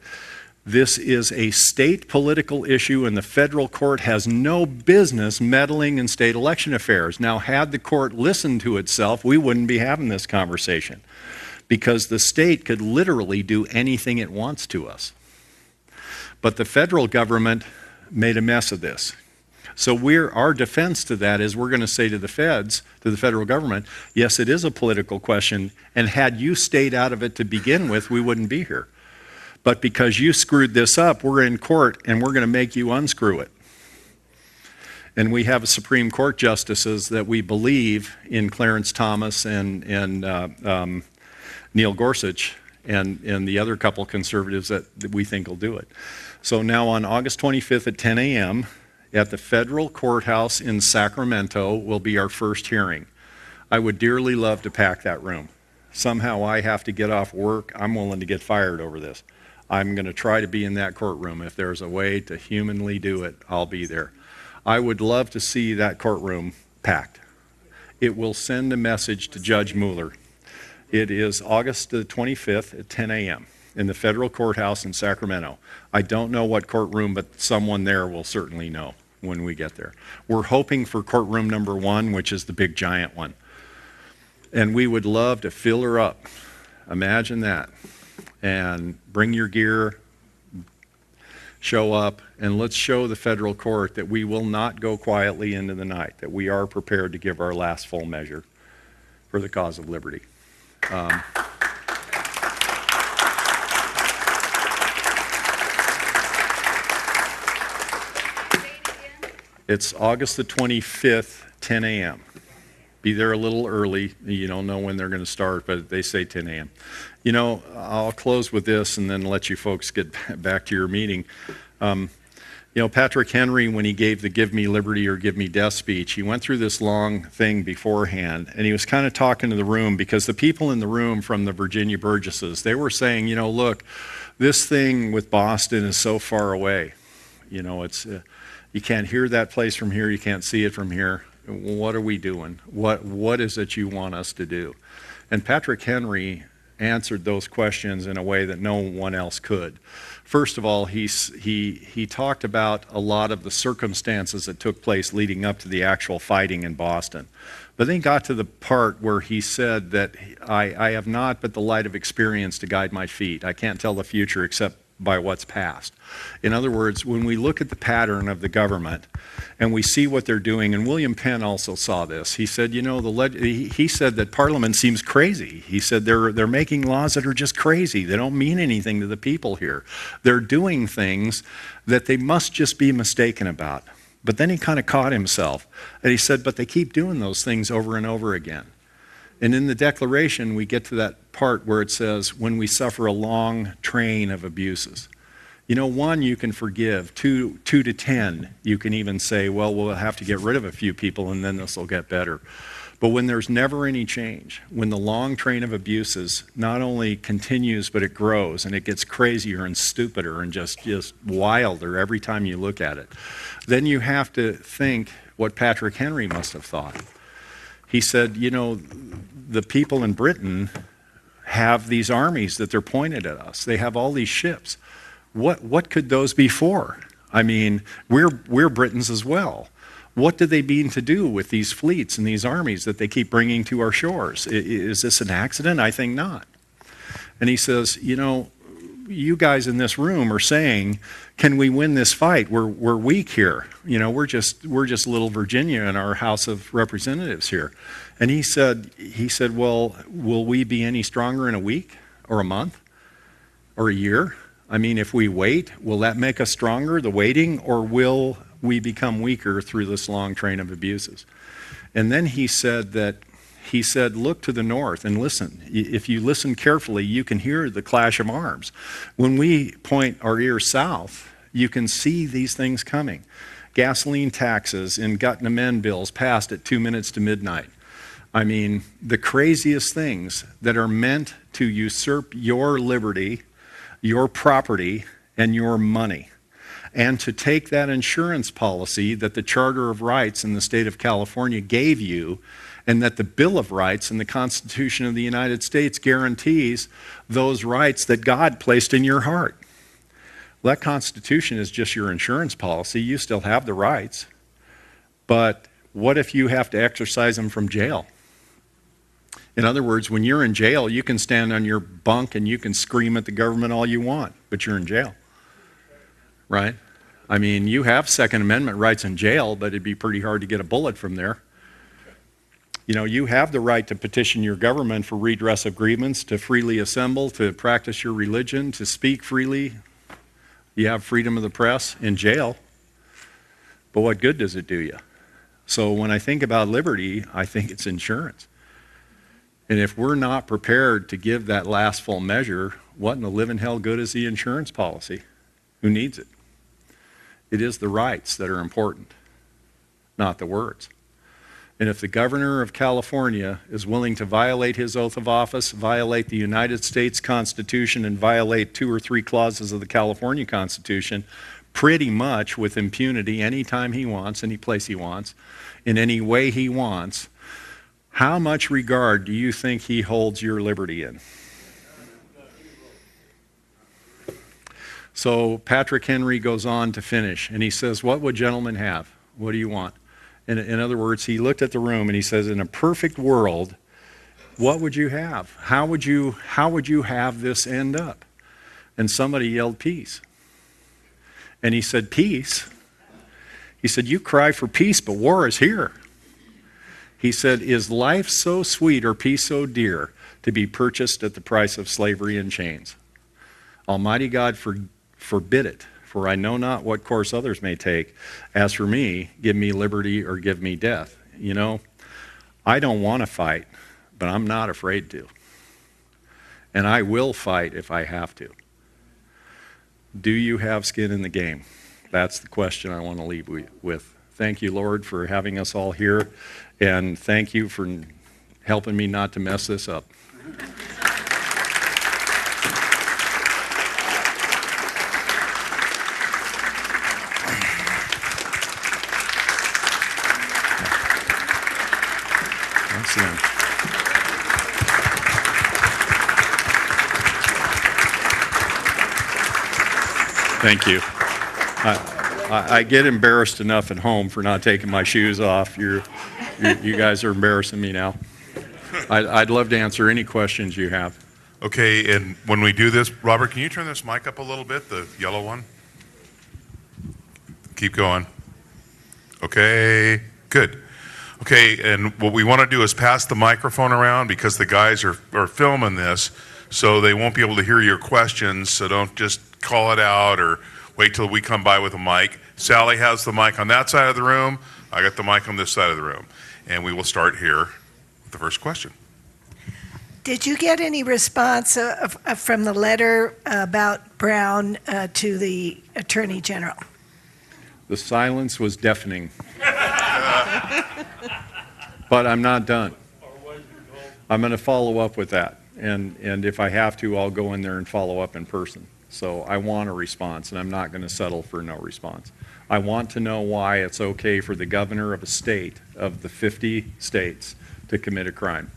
this is a state political issue and the federal court has no business meddling in state election affairs. Now, had the court listened to itself, we wouldn't be having this conversation because the state could literally do anything it wants to us. But the federal government made a mess of this. So our defense to that is we're going to say to the feds, to the federal government, yes, it is a political question, and had you stayed out of it to begin with, we wouldn't be here. But because you screwed this up, we're in court, and we're going to make you unscrew it. And we have Supreme Court justices that we believe in Clarence Thomas and Neil Gorsuch and the other couple conservatives that we think will do it. So now on August 25th at 10 a.m., at the federal courthouse in Sacramento will be our first hearing. I would dearly love to pack that room. Somehow I have to get off work. I'm willing to get fired over this. I'm going to try to be in that courtroom. If there's a way to humanly do it, I'll be there. I would love to see that courtroom packed. It will send a message to Judge Mueller. It is August the 25th at 10 a.m. in the federal courthouse in Sacramento. I don't know what courtroom, but someone there will certainly know when we get there. We're hoping for courtroom number 1, which is the big giant one. And we would love to fill her up. Imagine that. And bring your gear, show up, and let's show the federal court that we will not go quietly into the night, that we are prepared to give our last full measure for the cause of liberty. It's August the 25th, 10 a.m. Be there a little early. You don't know when they're going to start, but they say 10 a.m. I'll close with this and then let you folks get back to your meeting. Patrick Henry, when he gave the Give Me Liberty or Give Me Death speech, he went through this long thing beforehand, and he was kind of talking to the room because the people in the room from the Virginia Burgesses, they were saying, look, this thing with Boston is so far away. It's you can't hear that place from here, you can't see it from here. What are we doing? What is it you want us to do? And Patrick Henry answered those questions in a way that no one else could. First of all, he talked about a lot of the circumstances that took place leading up to the actual fighting in Boston. But then he got to the part where he said that I have not but the light of experience to guide my feet. I can't tell the future except by what's past. In other words, when we look at the pattern of the government and we see what they're doing, and William Penn also saw this, he said, he said that Parliament seems crazy. He said they're making laws that are just crazy. They don't mean anything to the people here. They're doing things that they must just be mistaken about. But then he kind of caught himself, and he said, but they keep doing those things over and over again. And in the Declaration, we get to that part where it says, when we suffer a long train of abuses. One, you can forgive. Two to 10, you can even say, well, we'll have to get rid of a few people and then this will get better. But when there's never any change, when the long train of abuses not only continues, but it grows and it gets crazier and stupider and just wilder every time you look at it, then you have to think what Patrick Henry must have thought. He said, the people in Britain have these armies that they're pointed at us. They have all these ships. What could those be for? I mean, we're Britons as well. What do they mean to do with these fleets and these armies that they keep bringing to our shores? Is this an accident? I think not. And he says, you guys in this room are saying, can we win this fight? We're weak here. We're just little Virginia in our House of Representatives here. And he said, well, will we be any stronger in a week or a month or a year? I mean, if we wait, will that make us stronger, the waiting, or will we become weaker through this long train of abuses? And then he said, look to the north and listen. If you listen carefully, you can hear the clash of arms. When we point our ears south, you can see these things coming. Gasoline taxes and gut amend bills passed at 2 minutes to midnight. I mean, the craziest things that are meant to usurp your liberty, your property, and your money. And to take that insurance policy that the Charter of Rights in the state of California gave you, and that the Bill of Rights and the Constitution of the United States guarantees those rights that God placed in your heart. Well, that Constitution is just your insurance policy. You still have the rights. But what if you have to exercise them from jail? In other words, when you're in jail, you can stand on your bunk and you can scream at the government all you want, but you're in jail, right? I mean, you have Second Amendment rights in jail, but it'd be pretty hard to get a bullet from there. You have the right to petition your government for redress of grievance, to freely assemble, to practice your religion, to speak freely. You have freedom of the press in jail. But what good does it do you? So when I think about liberty, I think it's insurance. And if we're not prepared to give that last full measure, what in the living hell good is the insurance policy? Who needs it? It is the rights that are important, not the words. And if the governor of California is willing to violate his oath of office, violate the United States Constitution, and violate 2 or 3 clauses of the California Constitution, pretty much with impunity anytime he wants, any place he wants, in any way he wants, how much regard do you think he holds your liberty in? So Patrick Henry goes on to finish, and he says, what would gentlemen have? What do you want? In other words, he looked at the room and he says, in a perfect world, what would you have? How would you have this end up? And somebody yelled, peace. And he said, peace? He said, you cry for peace, but war is here. He said, is life so sweet or peace so dear to be purchased at the price of slavery and chains? Almighty God forbid it, for I know not what course others may take. As for me, give me liberty or give me death. I don't want to fight, but I'm not afraid to. And I will fight if I have to. Do you have skin in the game? That's the question I want to leave with. Thank you, Lord, for having us all here. And thank you for helping me not to mess this up. Excellent. Thank you. I get embarrassed enough at home for not taking my shoes off. You guys are embarrassing me now. I'd love to answer any questions you have.
Okay, and when we do this, Robert, can you turn this mic up a little bit, the yellow one? Keep going. Okay, good. Okay, and what we want to do is pass the microphone around because the guys are filming this, so they won't be able to hear your questions, so don't just call it out or wait till we come by with a mic. Sally has the mic on that side of the room. I got the mic on this side of the room. And we will start here with the first question.
Did you get any response from the letter about Brown to the Attorney General?
The silence was deafening. But I'm not done. I'm going to follow up with that. And if I have to, I'll go in there and follow up in person. So I want a response, and I'm not going to settle for no response. I want to know why it's okay for the governor of a state, of the 50 states, to commit a crime,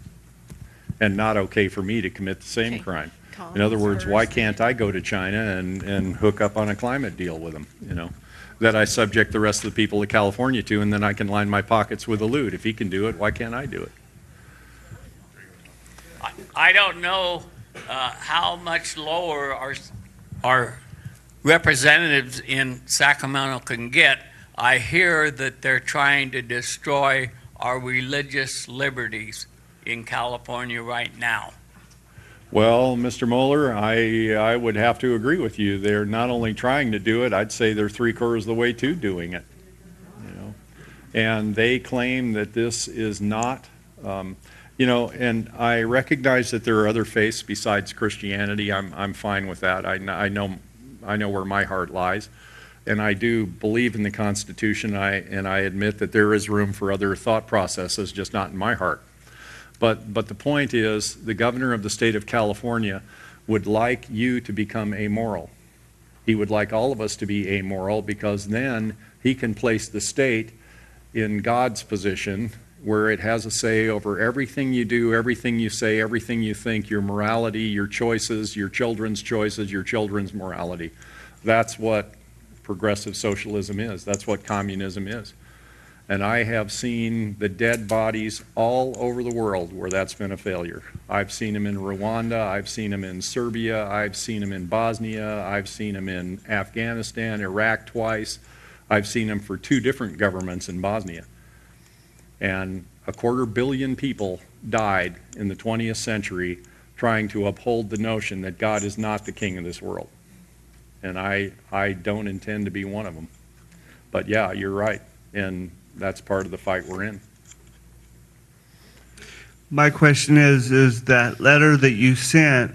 and not okay for me to commit the same crime. In other words, why can't I go to China and hook up on a climate deal with them, that I subject the rest of the people of California to, and then I can line my pockets with a loot? If he can do it, why can't I do it?
I don't know how much lower our representatives in Sacramento can get. I hear that they're trying to destroy our religious liberties in California right now.
Well, Mr. Moeller, I would have to agree with you. They're not only trying to do it, I'd say they're 3/4 of the way to doing it. And they claim that this is not, and I recognize that there are other faiths besides Christianity. I'm fine with that. I know where my heart lies, and I do believe in the Constitution. And I admit that there is room for other thought processes, just not in my heart. But the point is, the governor of the state of California would like you to become amoral. He would like all of us to be amoral, because then he can place the state in God's position, where it has a say over everything you do, everything you say, everything you think, your morality, your choices, your children's choices, your children's morality. That's what progressive socialism is. That's what communism is. And I have seen the dead bodies all over the world where that's been a failure. I've seen them in Rwanda, I've seen them in Serbia, I've seen them in Bosnia, I've seen them in Afghanistan, Iraq twice. I've seen them for 2 different governments in Bosnia. And 250 million people died in the 20th century trying to uphold the notion that God is not the king of this world. And I don't intend to be one of them. But yeah, you're right. And that's part of the fight we're in.
My question is that letter that you sent,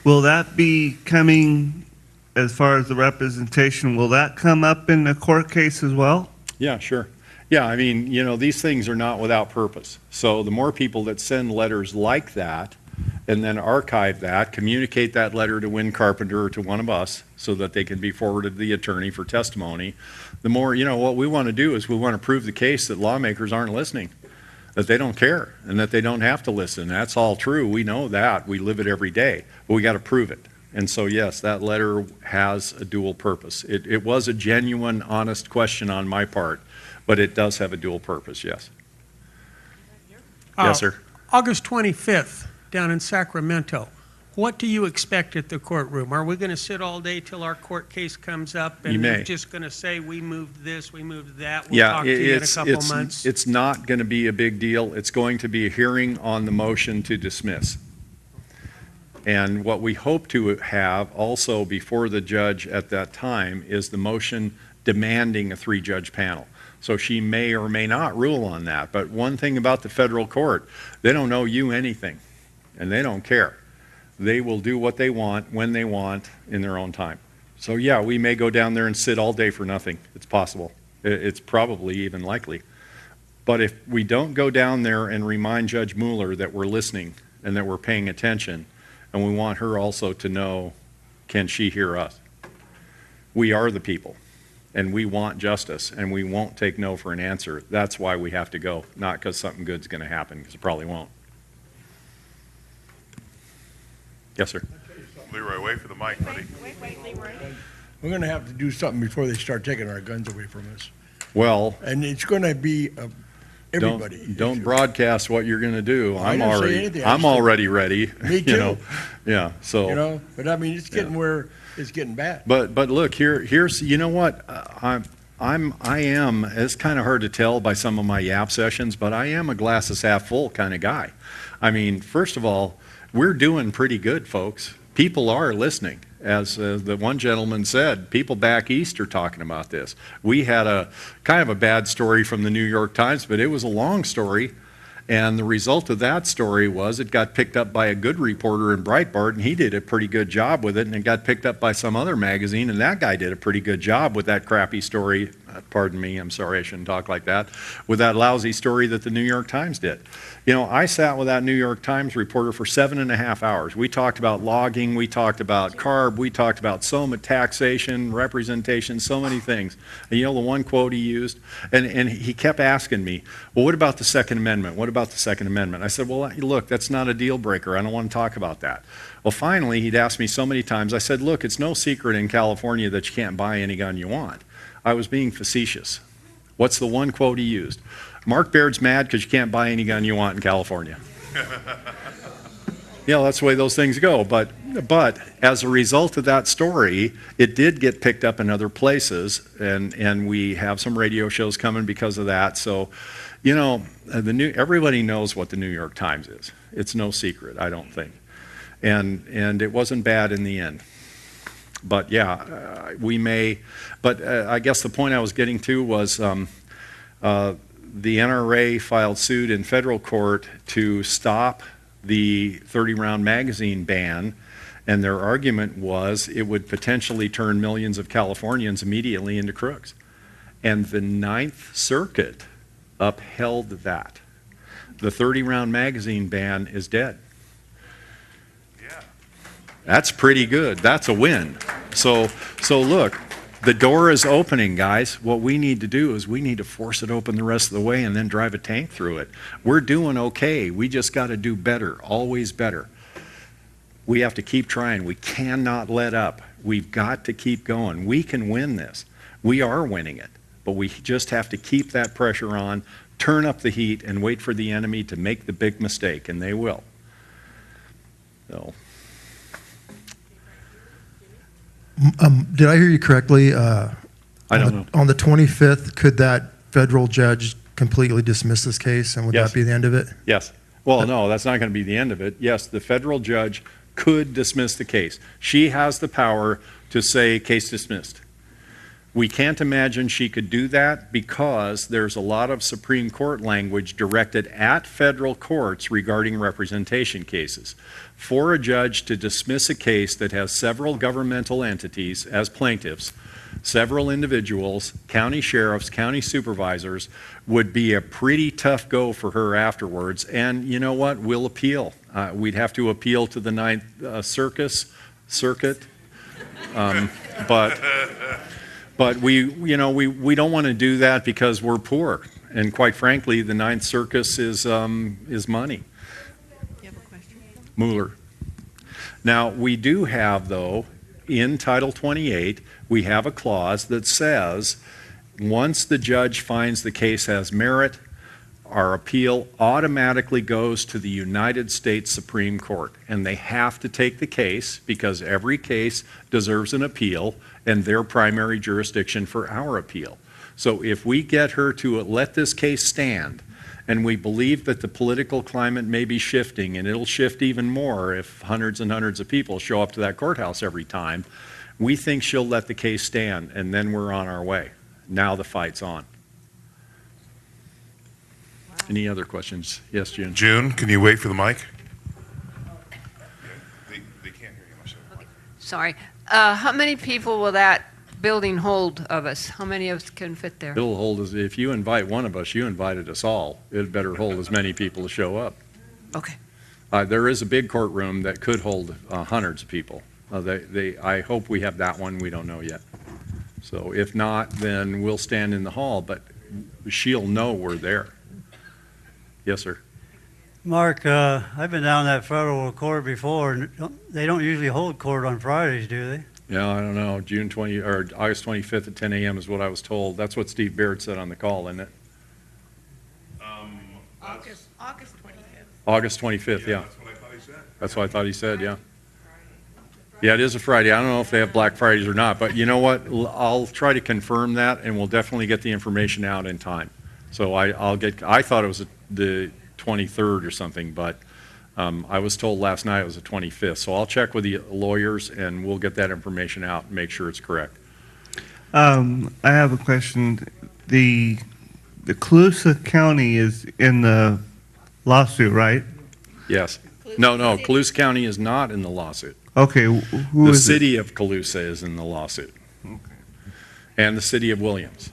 will that be coming, as far as the representation, will that come up in the court case as well?
Yeah, sure. Yeah, I mean, these things are not without purpose. So the more people that send letters like that, and then archive that, communicate that letter to Win Carpenter or to one of us so that they can be forwarded to the attorney for testimony, the more, what we want to do is we want to prove the case that lawmakers aren't listening, that they don't care, and that they don't have to listen. That's all true. We know that. We live it every day. But we got to prove it. And so, yes, that letter has a dual purpose. It was a genuine, honest question on my part, but it does have a dual purpose, yes. Yes, sir.
August 25th, down in Sacramento. What do you expect at the courtroom? Are we going to sit all day till our court case comes up, and you're just going to say, we moved this, we moved that, we'll talk to you in a couple months?
It's not going to be a big deal. It's going to be a hearing on the motion to dismiss. And what we hope to have also before the judge at that time is the motion demanding a 3-judge panel. So she may or may not rule on that. But one thing about the federal court, they don't owe you anything, and they don't care. They will do what they want, when they want, in their own time. So yeah, we may go down there and sit all day for nothing. It's possible. It's probably even likely. But if we don't go down there and remind Judge Mueller that we're listening and that we're paying attention, and we want her also to know, can she hear us? We are the people, and we want justice, and we won't take no for an answer. That's why we have to go, not because something good's going to happen, because it probably won't. Yes, sir.
Leroy, wait for the mic, buddy.
Wait, Leroy.
we're gonna have to do something before they start taking our guns away from us.
Well,
And it's gonna be everybody.
don't broadcast what you're going to do.
I didn't say anything. I
I'm
just said-
already ready.
Me
You know?
too.
Yeah. So.
You know, but I mean, it's getting where it's getting bad.
But look, here's you know what, I am, it's kind of hard to tell by some of my yap sessions, but I am a glass is half full kind of guy. I mean, first of all, we're doing pretty good, folks. People are listening. As the one gentleman said, people back east are talking about this. We had a kind of a bad story from the New York Times, but it was a long story. And the result of that story was it got picked up by a good reporter in Breitbart, and he did a pretty good job with it, and it got picked up by some other magazine, and that guy did a pretty good job with that crappy story. Pardon me, I'm sorry, I shouldn't talk like that. With that lousy story that the New York Times did. You know, I sat with that New York Times reporter for 7.5 hours. We talked about logging, we talked about CARB, we talked about SOMA taxation, representation, so many things. And you know the one quote he used? And he kept asking me, well, what about the Second Amendment? What about the Second Amendment? I said, well, look, that's not a deal breaker. I don't want to talk about that. Well, finally, he'd asked me so many times, I said, look, it's no secret in California that you can't buy any gun you want. I was being facetious. What's the one quote he used? Mark Baird's mad because you can't buy any gun you want in California. You know, that's the way those things go. But as a result of that story, it did get picked up in other places, and we have some radio shows coming because of that. So, you know, everybody knows what the New York Times is. It's no secret, I don't think. And it wasn't bad in the end. But yeah, we may. But I guess the point I was getting to was the NRA filed suit in federal court to stop the 30-round magazine ban, and their argument was it would potentially turn millions of Californians immediately into crooks. And the Ninth Circuit upheld that. The 30-round magazine ban is dead. That's pretty good. That's a win. So look, the door is opening, guys. What we need to do is we need to force it open the rest of the way and then drive a tank through it. We're doing okay. We just got to do better, always better. We have to keep trying. We cannot let up. We've got to keep going. We can win this. We are winning it, but we just have to keep that pressure on, turn up the heat, and wait for the enemy to make the big mistake, and they will. So.
Did I hear you correctly?
I don't know.
On the 25th, could that federal judge completely dismiss this case, and would
Yes.
that be the end of it?
Yes. Well, no, that's not going to be the end of it. Yes, the federal judge could dismiss the case. She has the power to say case dismissed. We can't imagine she could do that because there's a lot of Supreme Court language directed at federal courts regarding representation cases. For a judge to dismiss a case that has several governmental entities as plaintiffs, several individuals, county sheriffs, county supervisors, would be a pretty tough go for her afterwards. And you know what? We'll appeal. We'd have to appeal to the Ninth Circuit. But we don't want to do that because we're poor. And quite frankly, the Ninth Circus is money.
You have a question?
Mueller. Now, we do have, though, in Title 28, we have a clause that says once the judge finds the case has merit, our appeal automatically goes to the United States Supreme Court. And they have to take the case because every case deserves an appeal and their primary jurisdiction for our appeal. So if we get her to let this case stand, and we believe that the political climate may be shifting, and it'll shift even more if hundreds and hundreds of people show up to that courthouse every time, we think she'll let the case stand, and then we're on our way. Now the fight's on. Wow. Any other questions? Yes, June.
June, can you wait for the mic? They can't hear you much.
Okay. Sorry. How many people will that building hold of us? How many of us can fit there?
It'll hold us, if you invite one of us, you invited us all. It better hold as many people to show up.
Okay.
There is a big courtroom that could hold hundreds of people. I hope we have that one. We don't know yet. So if not, then we'll stand in the hall, but she'll know we're there. Yes, sir.
Mark, I've been down that federal court before, and they don't usually hold court on Fridays, do they?
Yeah, I don't know, June 20, or August 25th at 10 a.m. is what I was told. That's what Steve Baird said on the call, isn't it?
August 25th.
August 25th, yeah.
That's what I thought he said.
That's what I thought he said, yeah. Yeah, it is a Friday. I don't know if they have Black Fridays or not, but you know what? I'll try to confirm that, and we'll definitely get the information out in time. So I thought it was the 23rd or something, but I was told last night it was the 25th. So I'll check with the lawyers, and we'll get that information out and make sure it's correct.
I have a question. The Colusa County is in the lawsuit, right?
Yes. No, Colusa County is not in the lawsuit.
Okay, who
The
is it?
city of Colusa is in the lawsuit. And the city of Williams.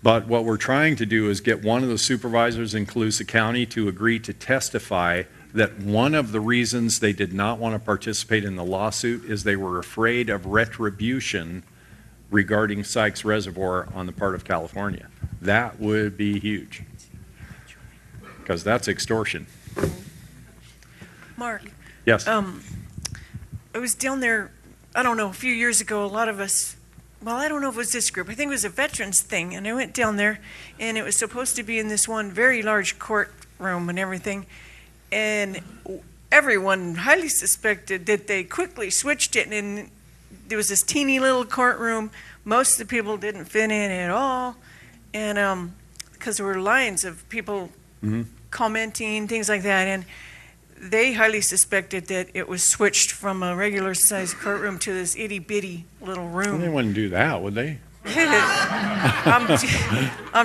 But what we're trying to do is get one of the supervisors in Colusa County to agree to testify that one of the reasons they did not want to participate in the lawsuit is they were afraid of retribution regarding Sykes Reservoir on the part of California. That would be huge. Because that's extortion.
Mark,
Yes.
I was down there, I don't know, a few years ago, a lot of us, well, I don't know if it was this group, I think it was a veterans thing, and I went down there, and it was supposed to be in this one very large courtroom and everything, and everyone highly suspected that they quickly switched it, and there was this teeny little courtroom. Most of the people didn't fit in at all, and because there were lines of people commenting, things like that, and they highly suspected that it was switched from a regular sized courtroom to this itty bitty little
Well, they
room.
wouldn't do that, would they?
I'm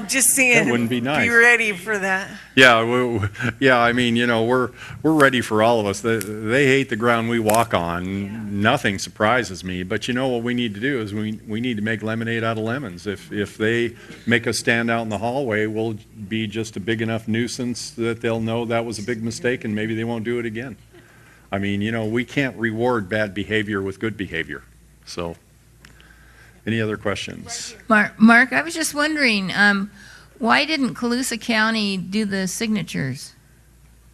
just saying,
That wouldn't be nice.
be ready for that.
Yeah, yeah. I mean, you know, we're ready for all of us. They hate the ground we walk on. Nothing surprises me. But you know what we need to do is we need to make lemonade out of lemons. If they make us stand out in the hallway, we'll be just a big enough nuisance that they'll know that was a big mistake and maybe they won't do it again. I mean, you know, we can't reward bad behavior with good behavior. So, any other questions?
Mark, I was just wondering, why didn't Colusa County do the signatures?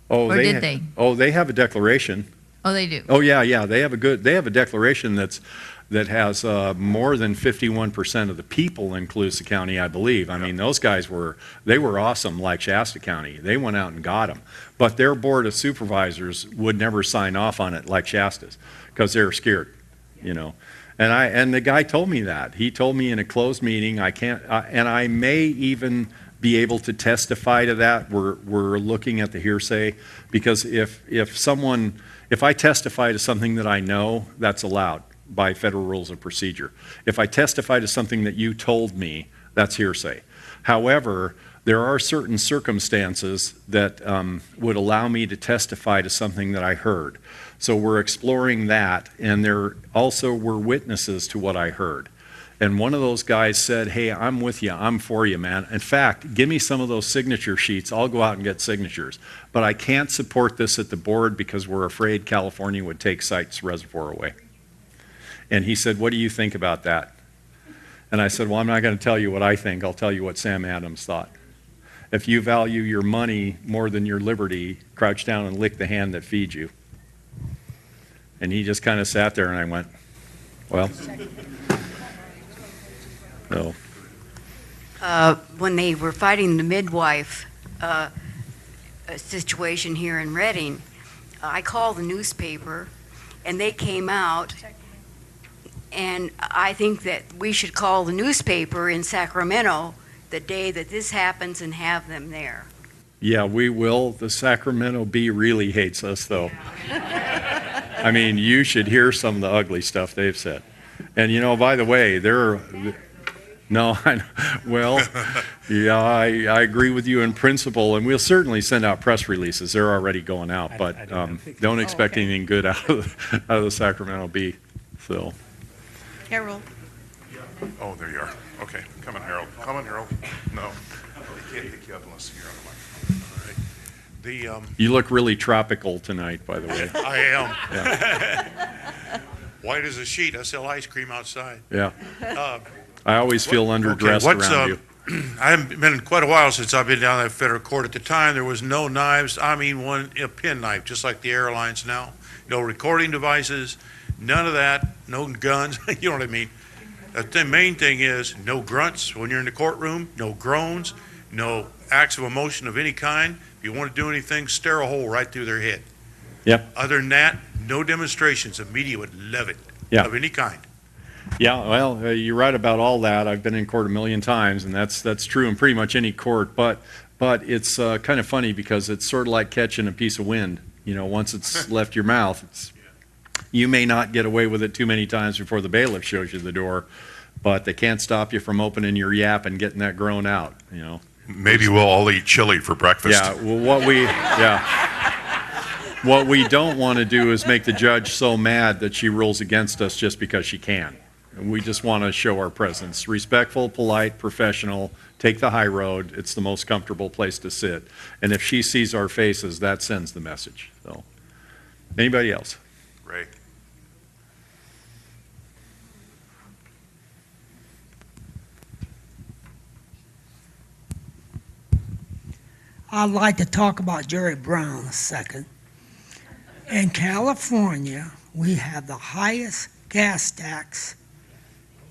Oh,
Or did they?
Oh, they have a declaration.
Oh, they do.
Oh, yeah. They have a declaration that has more than 51% of the people in Colusa County, I believe. I mean, those guys were awesome, like Shasta County. They went out and got them. But their board of supervisors would never sign off on it like Shasta's because they were scared, you know. And the guy told me that. He told me in a closed meeting, I can't, and I may even be able to testify to that. We're looking at the hearsay because if I testify to something that I know, that's allowed by federal rules of procedure. If I testify to something that you told me, that's hearsay. However, there are certain circumstances that would allow me to testify to something that I heard. So we're exploring that, and there also were witnesses to what I heard. And one of those guys said, hey, I'm with you, I'm for you, man. In fact, give me some of those signature sheets, I'll go out and get signatures. But I can't support this at the board because we're afraid California would take Sykes Reservoir away. And he said, what do you think about that? And I said, well, I'm not going to tell you what I think, I'll tell you what Sam Adams thought. If you value your money more than your liberty, crouch down and lick the hand that feeds you. And he just kind of sat there, and I went, well, no.
When they were fighting the midwife situation here in Reading, I called the newspaper, and they came out, and I think that we should call the newspaper in Sacramento the day that this happens and have them there.
Yeah, we will. The Sacramento Bee really hates us, though. I mean, you should hear some of the ugly stuff they've said. And, you know, by the way, well, yeah, I agree with you in principle, and we'll certainly send out press releases. They're already going out, but don't expect anything good out of the Sacramento Bee. So.
Harold.
Oh, there you are. Okay, come on, Harold. Come on, Harold. No, they can't pick you up unless you're on the microphone. All right.
You look really tropical tonight, by the way.
I am.
Yeah.
White as a sheet. I sell ice cream outside.
Yeah. I always feel underdressed around you.
I haven't been in quite a while since I've been down at federal court. At the time, there was no knives. I mean, a pin knife, just like the airlines now. No recording devices, none of that, no guns. You know what I mean? The main thing is no grunts when you're in the courtroom, no groans, no acts of emotion of any kind. If you want to do anything, stare a hole right through their head.
Yep.
Other than that, no demonstrations. The media would love it,
Yeah.
of any kind.
Yeah, well, you're right about all that. I've been in court a million times, and that's true in pretty much any court. But it's kind of funny because it's sort of like catching a piece of wind. You know, once it's left your mouth, you may not get away with it too many times before the bailiff shows you the door, but they can't stop you from opening your yap and getting that groan out. You know.
Maybe we'll all eat chili for breakfast.
Yeah. Well, what we don't want to do is make the judge so mad that she rules against us just because she can. We just want to show our presence. Respectful, polite, professional, take the high road. It's the most comfortable place to sit. And if she sees our faces, that sends the message. So, anybody else?
Ray.
I'd like to talk about Jerry Brown a second. In California, we have the highest gas tax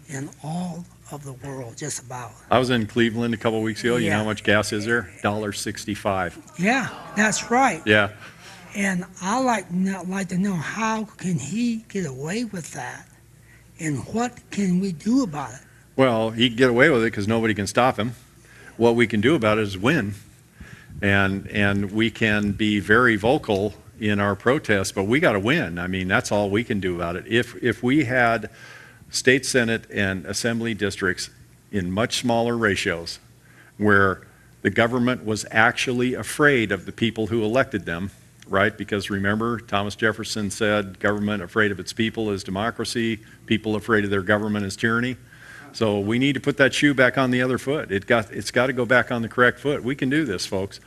in all of the world, just about.
I was in Cleveland a couple weeks ago. You know
Yeah.
how much gas is there? $1.65.
Yeah, that's right.
Yeah.
And I like to know how can he get away with that, and what can we do about it?
Well, he can get away with it because nobody can stop him. What we can do about it is win. And we can be very vocal in our protests, but we got to win. I mean, that's all we can do about it. If we had state senate and assembly districts in much smaller ratios where the government was actually afraid of the people who elected them, right? Because remember, Thomas Jefferson said, government afraid of its people is democracy, people afraid of their government is tyranny. So we need to put that shoe back on the other foot. It's got to go back on the correct foot. We can do this, folks.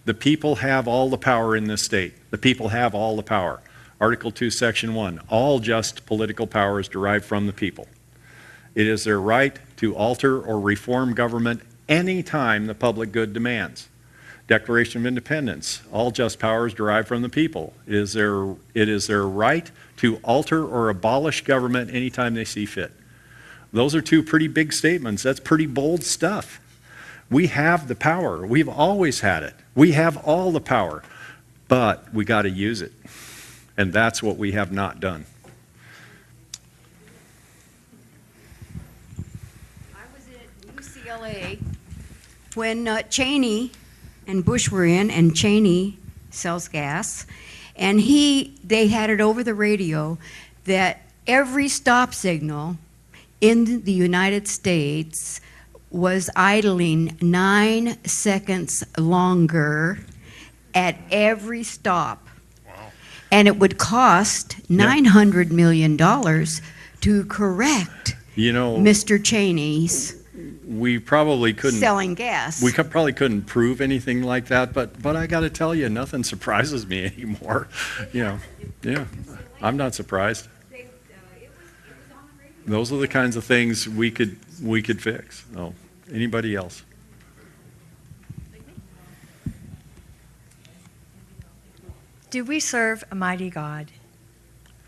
The people have all the power in this state. The people have all the power. Article 2, Section 1, all just political power is derived from the people. It is their right to alter or reform government any time the public good demands. Declaration of Independence, all just power is derived from the people. It is their right to alter or abolish government anytime they see fit. Those are two pretty big statements. That's pretty bold stuff. We have the power. We've always had it. We have all the power, but we got to use it. And that's what we have not done.
I was at UCLA when Cheney and Bush were in, and Cheney sells gas, and they had it over the radio that every stop signal in the United States was idling 9 seconds longer at every stop.
Wow.
And it would cost $900 million to correct Mr. Cheney's
we probably couldn't
selling gas.
We probably couldn't prove anything like that, but I got to tell you, nothing surprises me anymore. Yeah, I'm not surprised. Those are the kinds of things we could fix. Oh, anybody else?
Do we serve a mighty God?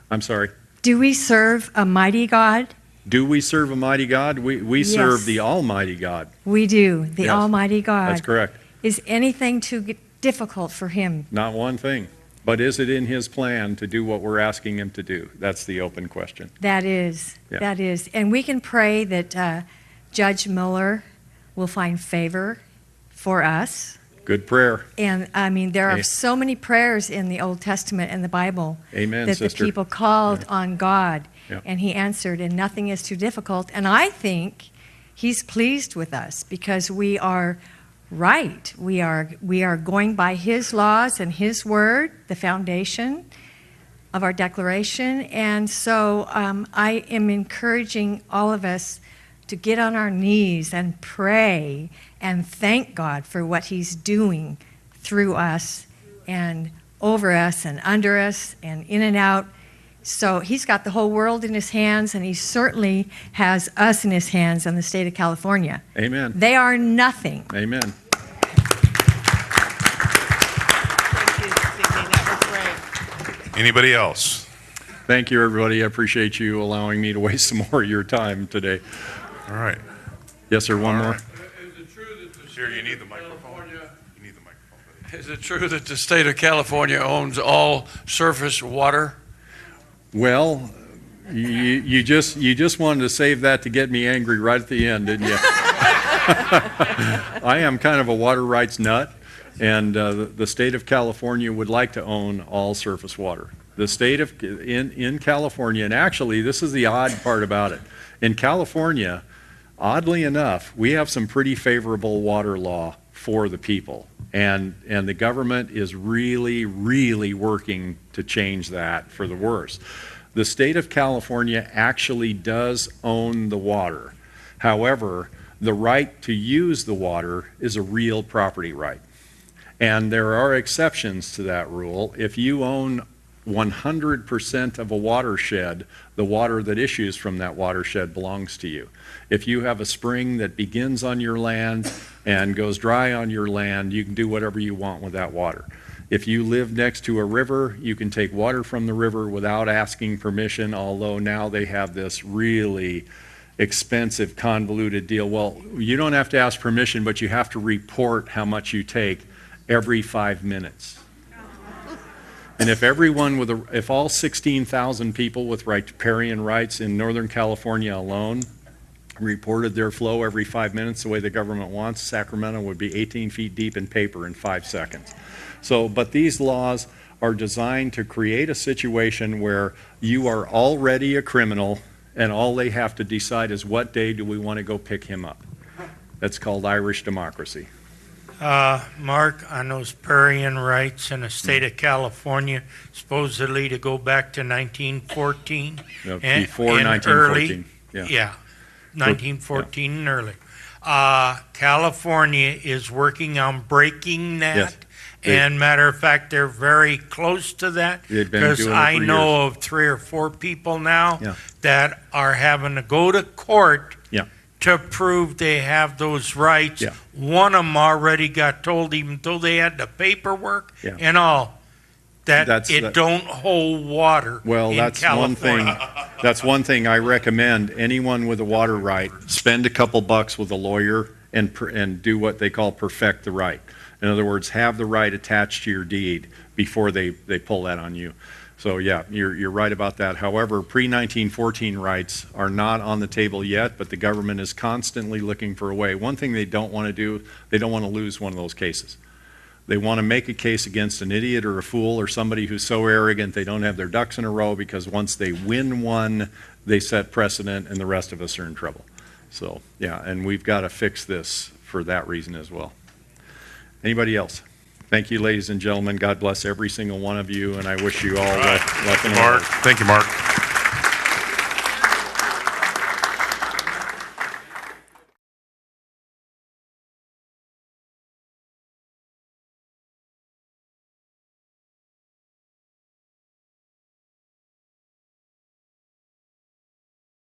I'm sorry.
Do we serve a mighty God?
Do we serve a mighty God? We
Yes.
serve the Almighty God.
We do, the
Yes,
Almighty God.
That's correct.
Is anything too difficult for Him?
Not one thing. But is it in His plan to do what we're asking Him to do? That's the open question.
That is.
Yeah.
That is. And we can pray that Judge Miller will find favor for us.
Good prayer.
And I mean, there are
Hey.
so many prayers in the Old Testament and the Bible
Amen,
that
sister.
the people called on God,
Yeah.
and He answered, and nothing is too difficult. And I think He's pleased with us because we are right. We are going by His laws and His word, the foundation of our declaration. And so I am encouraging all of us to get on our knees and pray and thank God for what He's doing through us and over us and under us and in and out. So he's got the whole world in his hands, and he certainly has us in his hands in the state of California.
Amen.
They are nothing.
Amen.
Anybody else?
Thank you, everybody. I appreciate you allowing me to waste some more of your time today.
All right.
Yes, sir. One more.
Is it true that the
Here, you
state
need
of
the microphone.
California-
You need the microphone.
Is it true that the state of California owns all surface water?
Well, you just wanted to save that to get me angry right at the end, didn't you? I am kind of a water rights nut, and the state of California would like to own all surface water. The state of in California, and actually this is the odd part about it. In California, oddly enough, we have some pretty favorable water law for the people, and the government is really, really working to change that for the worse. The state of California actually does own the water. However, the right to use the water is a real property right. And there are exceptions to that rule. If you own 100% of a watershed, the water that issues from that watershed belongs to you. If you have a spring that begins on your land and goes dry on your land, you can do whatever you want with that water. If you live next to a river, you can take water from the river without asking permission, although now they have this really expensive, convoluted deal. Well, you don't have to ask permission, but you have to report how much you take every 5 minutes. And if all 16,000 people with riparian rights in Northern California alone reported their flow every 5 minutes the way the government wants, Sacramento would be 18 feet deep in paper in 5 seconds. So, but these laws are designed to create a situation where you are already a criminal and all they have to decide is what day do we want to go pick him up. That's called Irish democracy.
Mark, on those riparian rights in the state of California, supposedly to go back to 1914.
Before 1914.
Yeah, 1914 and early. California is working on breaking that.
Yes.
And matter of fact, they're very close to that.
They've been
because
doing it
I
for
know
years.
of 3 or 4 people now
Yeah.
that are having to go to court
Yeah.
to prove they have those rights.
Yeah.
One of them already got told, even though they had the paperwork
Yeah.
and all, that
That's
it
the-
don't hold water
Well,
in
that's
California.
one thing. That's one thing I recommend anyone with a water right spend a couple bucks with a lawyer and do what they call perfect the right. In other words, have the right attached to your deed before they pull that on you. So yeah, you're right about that. However, pre-1914 rights are not on the table yet, but the government is constantly looking for a way. One thing they don't want to do, they don't want to lose one of those cases. They want to make a case against an idiot or a fool or somebody who's so arrogant they don't have their ducks in a row, because once they win one, they set precedent and the rest of us are in trouble. So yeah, and we've got to fix this for that reason as well. Anybody else? Thank you, ladies and gentlemen. God bless every single one of you, and I wish you all luck and
Mark. Thank you, Mark.